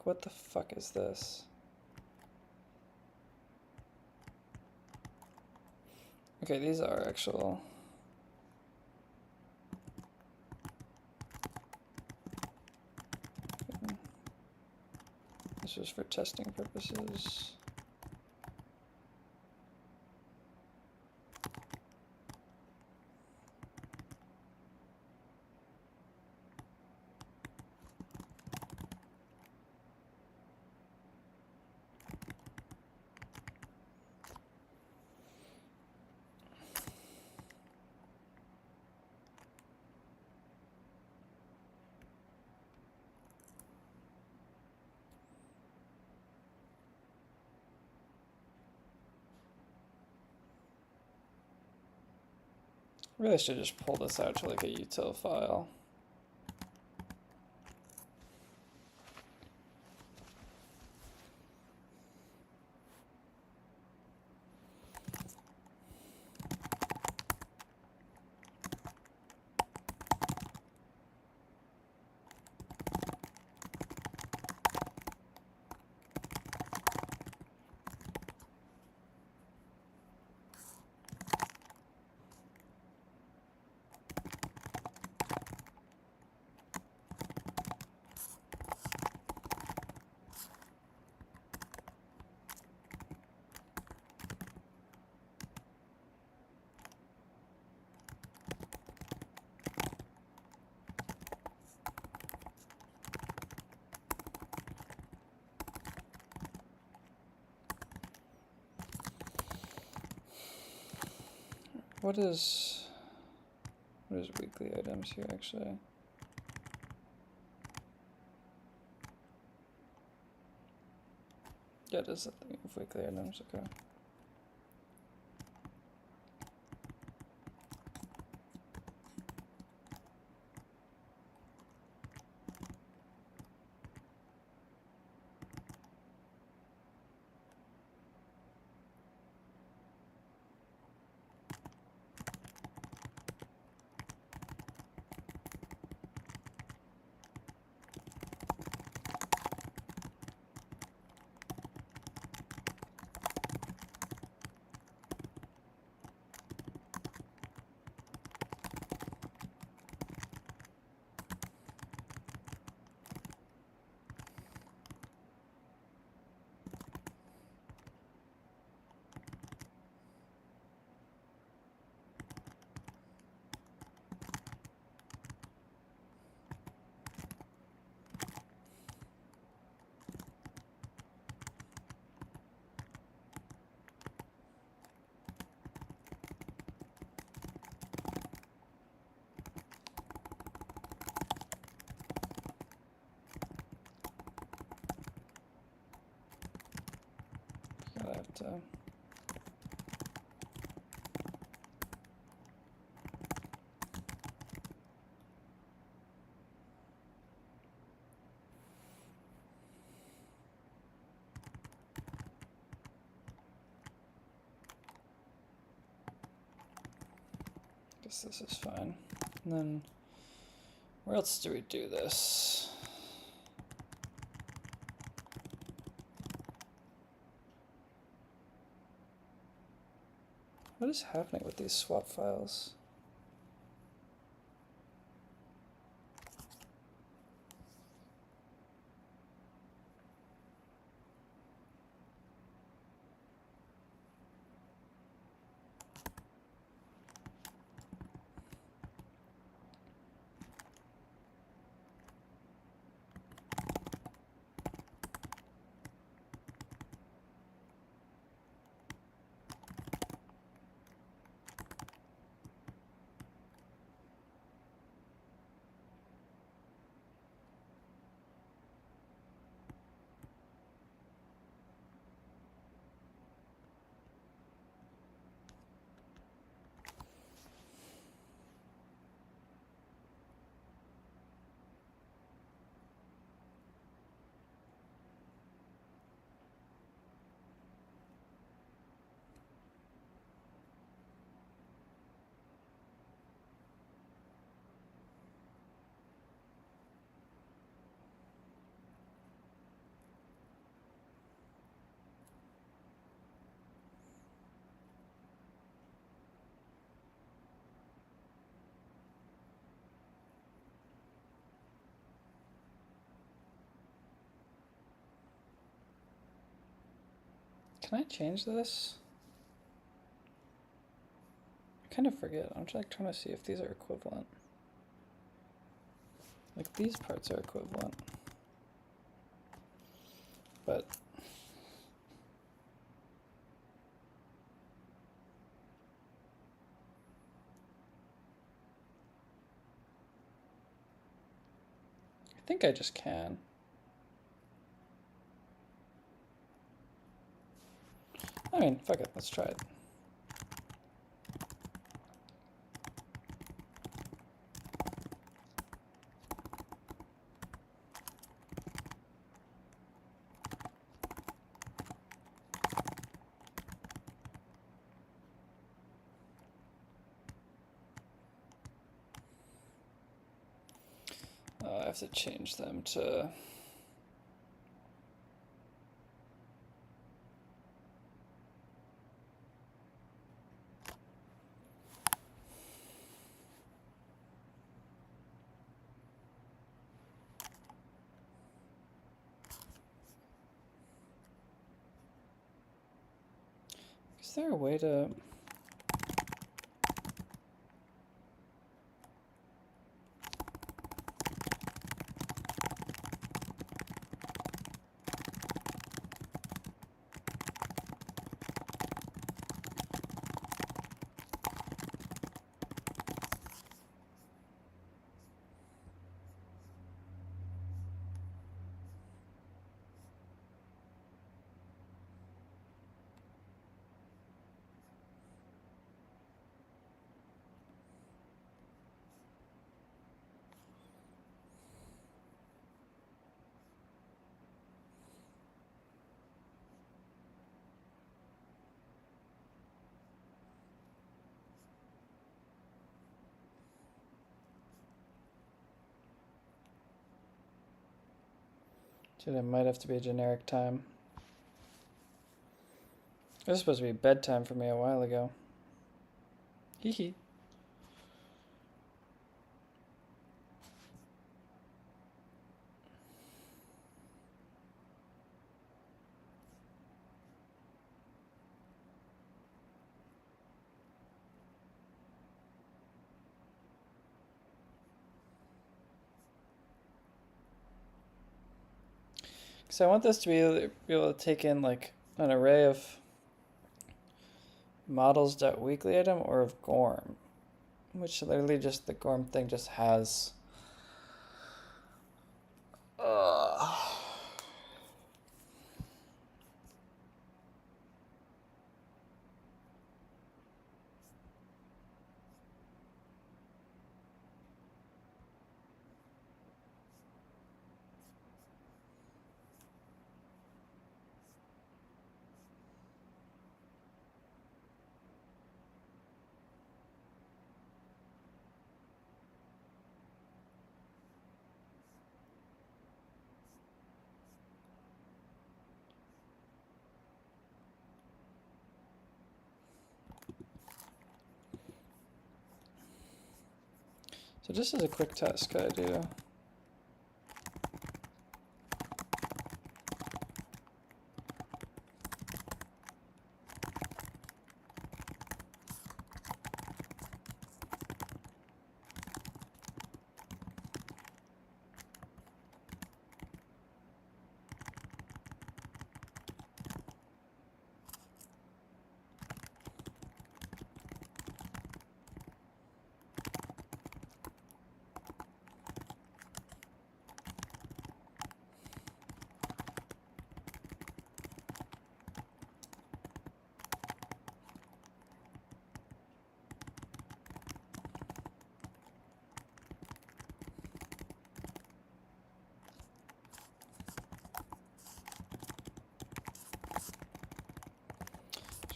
What the fuck is this? Okay, these are actual. This is for testing purposes. Really should just pull this out to like a util file. What is weekly items here actually? Yeah, it is a thing of weekly items, okay. Gotta have to. Guess this is fine. And then where else do we do this? What is happening with these swap files? Can I change this? I kind of forget. I'm just like trying to see if these are equivalent. Like these parts are equivalent. But I think I just can. I mean, fuck it, let's try it. I have to change them to is there a way to Dude, it might have to be a generic time. It was supposed to be bedtime for me a while ago. Hee hee. So I want this to be able to take in like an array of models.weekly item or of Gorm, which literally just the Gorm thing just has. So just as a quick test, could I do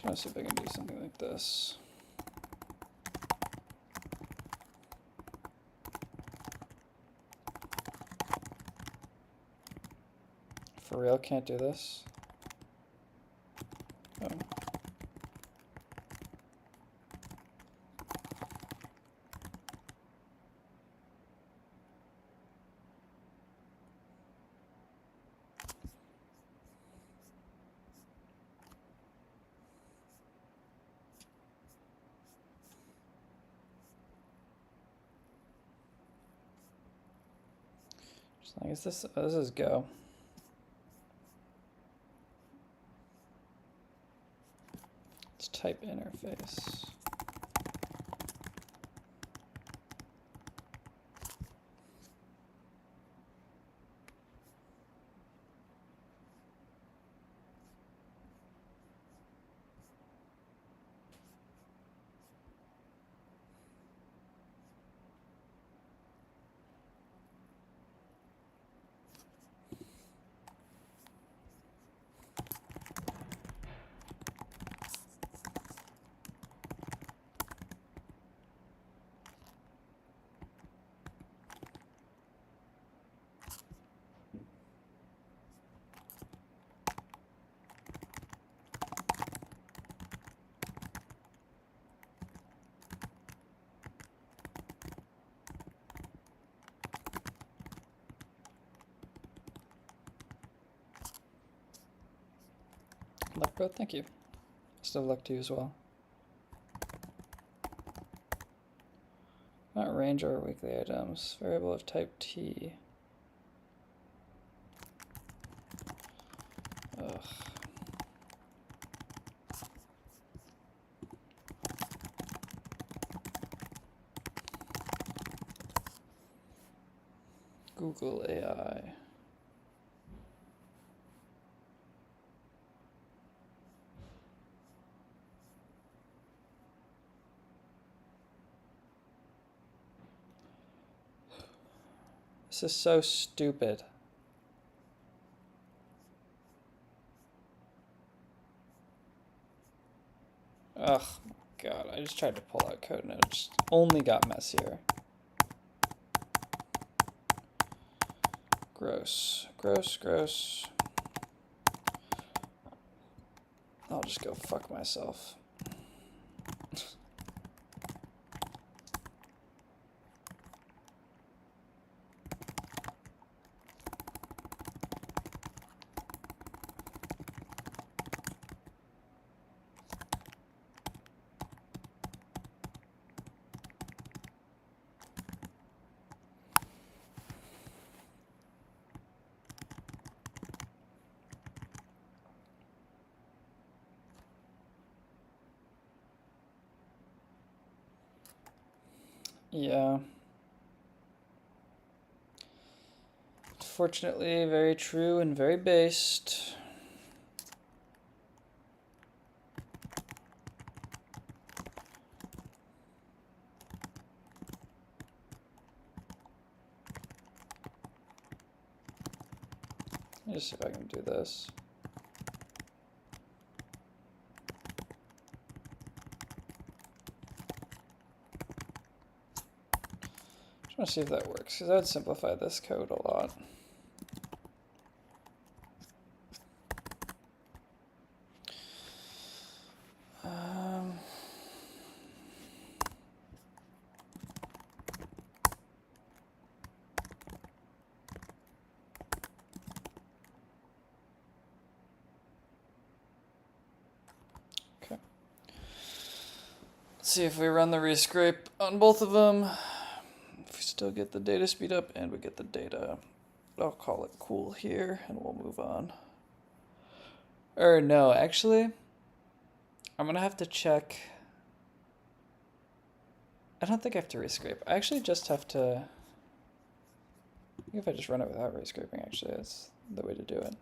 trying to see if I can do something like this. For real, can't do this. Oh. Just like, is this? Oh, this is Go. Let's type interface. Luck, bro. Thank you. Best of luck to you as well. Not range or weekly items. Variable of type T. Ugh. Google AI. This is so stupid. Ugh, God, I just tried to pull out code and it just only got messier. Gross, gross, gross. I'll just go fuck myself. Yeah. Fortunately, very true and very based. Let me just see if I can do this. Just want to see if that works, because that would simplify this code a lot. Okay. Let's see if we run the rescrape on both of them. If we still get the data speed up and we get the data, I'll call it cool here and we'll move on. Or no, actually, I'm gonna have to check. I don't think I have to rescrape. I actually just have to. I think if I just run it without rescraping, actually, that's the way to do it.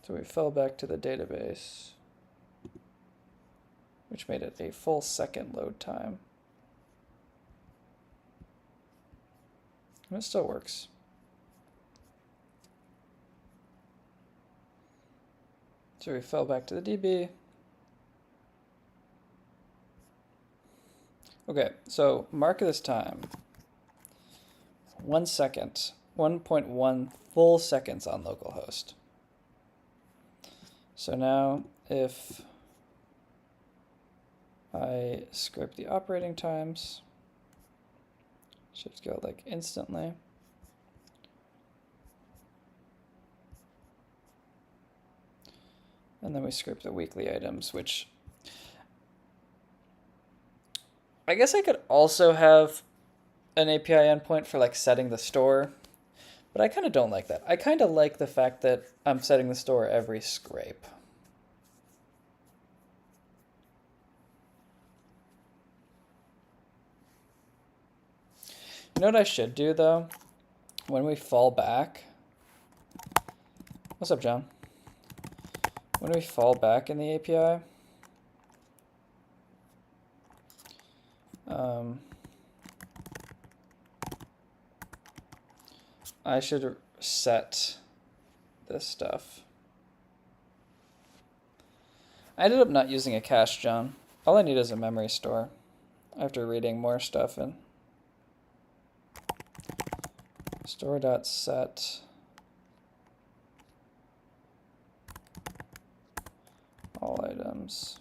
So we fell back to the database, which made it a full second load time. And it still works. So we fell back to the DB. Okay, so mark this time. 1 second, 1.1 full seconds on localhost. So now if I scrape the operating times, should go like instantly. And then we scrape the weekly items, which I guess I could also have an API endpoint for like setting the store, but I kind of don't like that. I kind of like the fact that I'm setting the store every scrape. You know what I should do though? When we fall back, what's up, John? When we fall back in the API, I should set this stuff. I ended up not using a cache, John. All I need is a memory store after reading more stuff in. Store.set all items.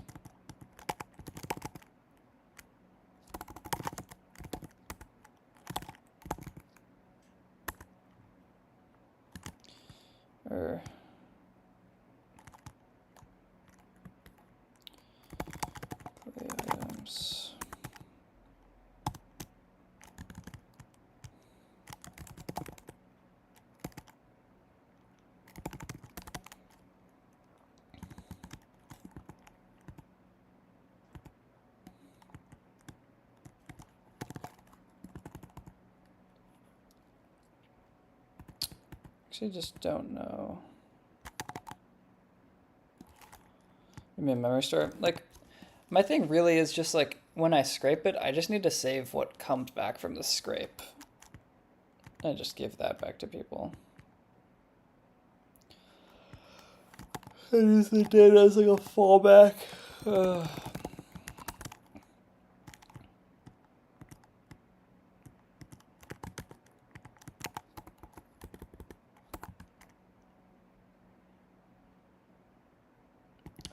Or play items. Actually, just don't know. Give me a memory store. Like, my thing really is just like when I scrape it, I just need to save what comes back from the scrape. And just give that back to people. And use the data as like a fallback.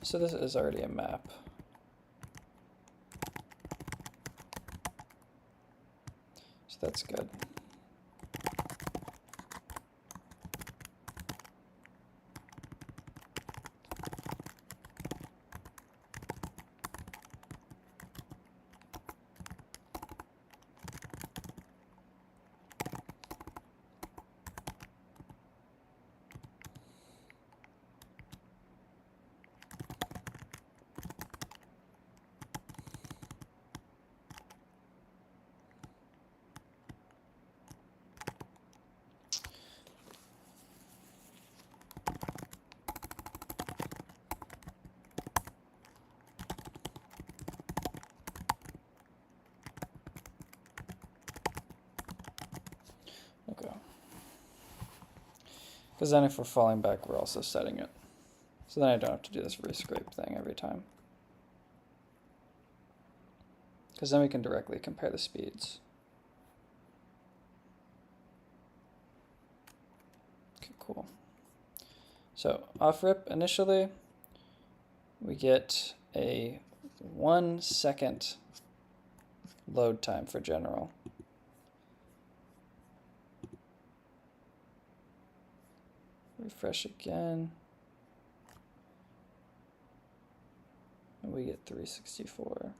So this is already a map. So that's good. Okay. Because then if we're falling back, we're also setting it. So then I don't have to do this rescrape thing every time. Because then we can directly compare the speeds. Okay, cool. So off rip initially, we get a 1 second load time for general. Refresh again. And we get 364.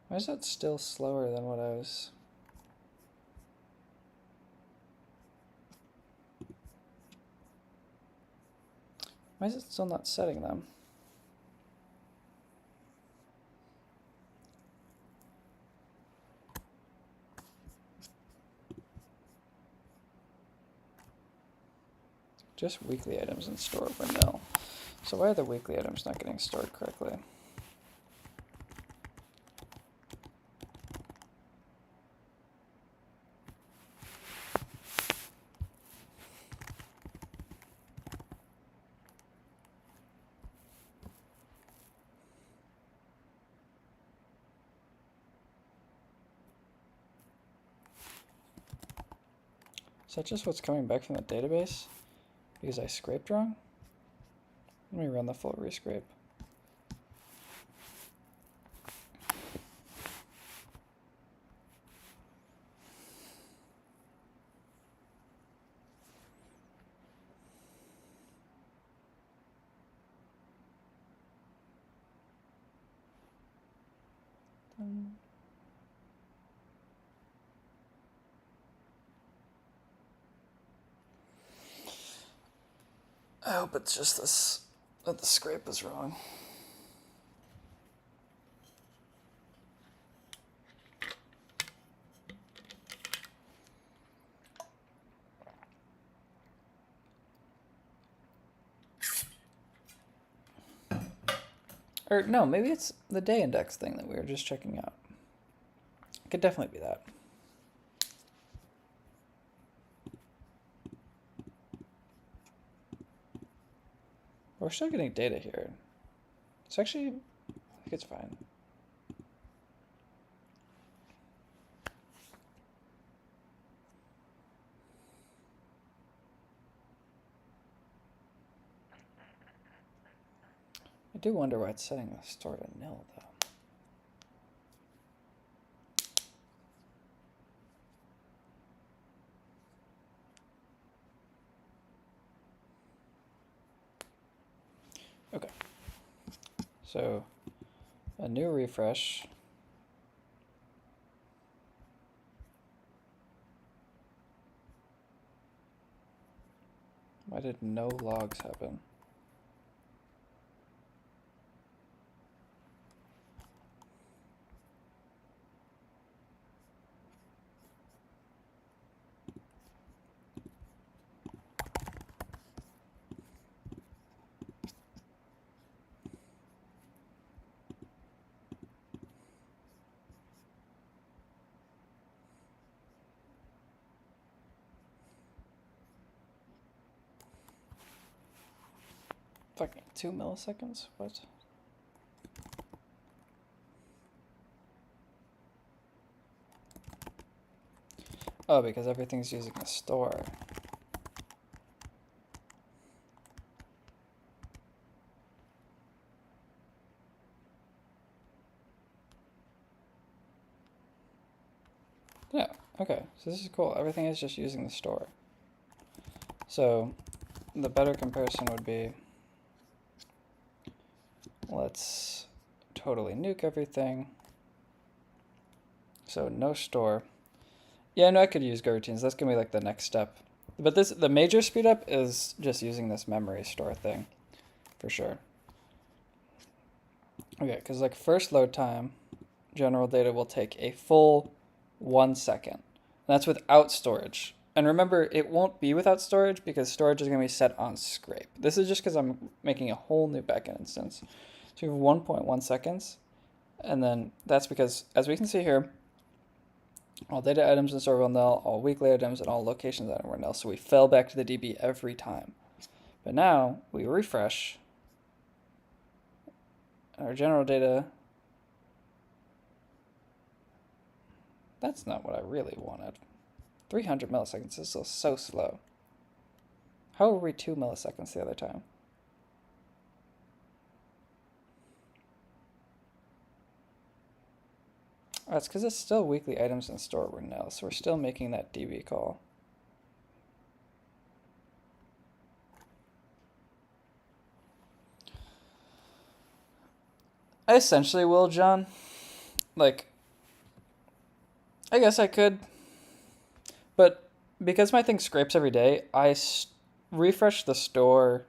Why is that still slower than what I was? Why is it still not setting them? Just weekly items in store over nil. So why are the weekly items not getting stored correctly? Is that just what's coming back from the database? Because I scraped wrong? Let me run the full rescrape. I hope it's just this, that the scrape is wrong. Or no, maybe it's the day index thing that we were just checking out. It could definitely be that. We're still getting data here. It's actually, I think it's fine. I do wonder why it's setting the store to nil though. Okay. So a new refresh. Why did no logs happen? Fucking 2 milliseconds? What? Oh, because everything's using a store. Yeah, okay, so this is cool. Everything is just using the store. So the better comparison would be, let's totally nuke everything. So no store. Yeah, I know I could use coroutines. That's gonna be like the next step. But the major speed up is just using this memory store thing, for sure. Okay, because like first load time, general data will take a full 1 second. And that's without storage. And remember, it won't be without storage because storage is going to be set on scrape. This is just because I'm making a whole new backend instance. So we have 1.1 seconds. And then that's because, as we can see here, all data items in store will null, all weekly items, and all locations item were null. So we fell back to the DB every time. But now we refresh. Our general data. That's not what I really wanted. 300 milliseconds is still so slow. How were we 2 milliseconds the other time? Oh, it's because it's still weekly items in store were nil, so we're still making that DB call. I essentially will, John. Like, I guess I could. But because my thing scrapes every day, I refresh the store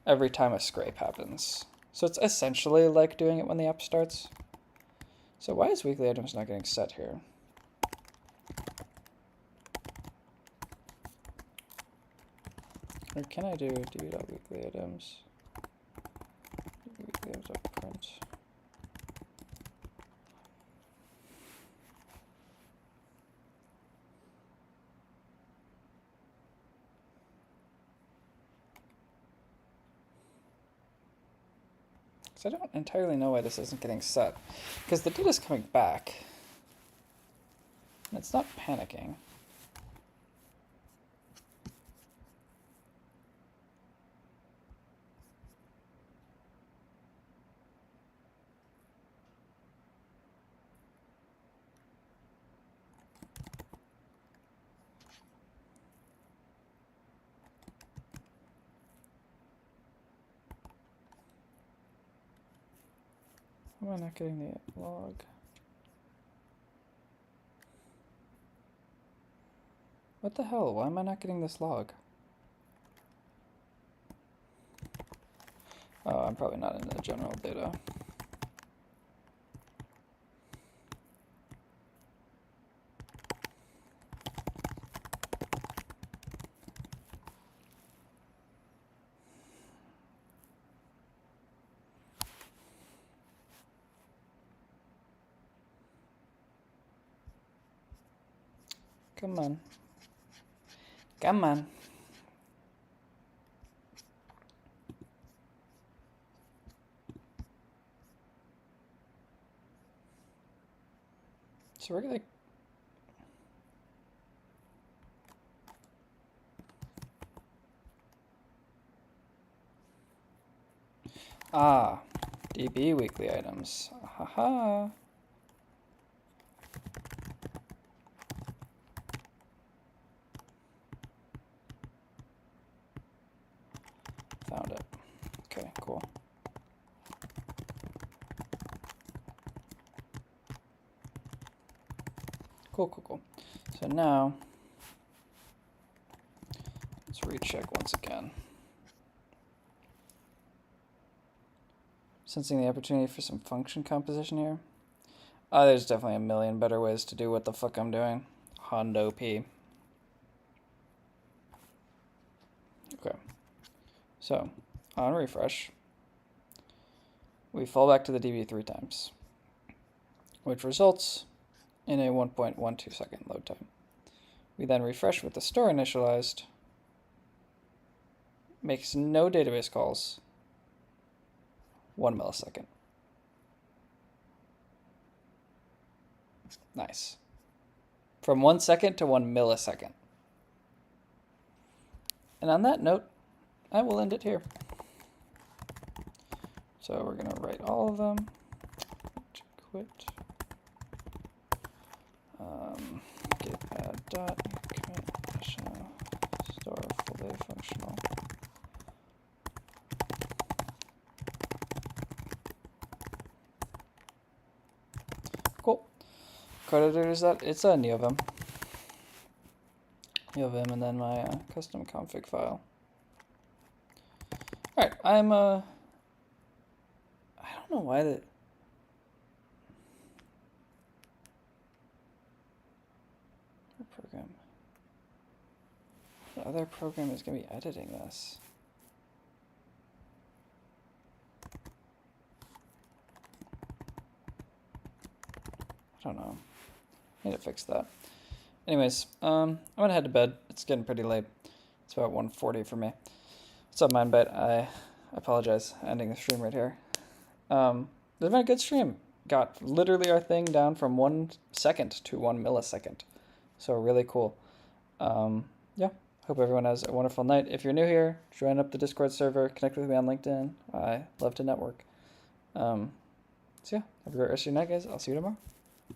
every time a scrape happens. So it's essentially like doing it when the app starts. So why is weekly items not getting set here? Or can I do db.weekly items? Weekly items.print. I don't entirely know why this isn't getting set. Because the data's coming back. And it's not panicking. Why am I not getting the log? What the hell? Why am I not getting this log? Oh, I'm probably not in the general data. Come on. Come on. So we're gonna... Ah, DB weekly items. Haha. Found it. Okay, cool. Cool. So now, let's recheck once again. Sensing the opportunity for some function composition here. There's definitely a million better ways to do what the fuck I'm doing. Hondo P. Okay. So, on refresh, we fall back to the DB 3 times, which results in a 1.12 second load time. We then refresh with the store initialized, makes no database calls, 1 millisecond. Nice. From 1 second to 1 millisecond. And on that note, I will end it here. So we're going to write all of them. Quit. Git code editor is that? It's a NeoVim. NeoVim and then my custom config file. All right, I don't know why the program. The other program is gonna be editing this. I don't know. I need to fix that. Anyways, I'm gonna head to bed. It's getting pretty late. It's about 1:40 for me. What's up, Mindbite? I apologize. Ending the stream right here. This has been a good stream. Got literally our thing down from 1 second to 1 millisecond. So really cool. Yeah. Hope everyone has a wonderful night. If you're new here, join up the Discord server. Connect with me on LinkedIn. I love to network. So yeah, have a great rest of your night, guys. I'll see you tomorrow.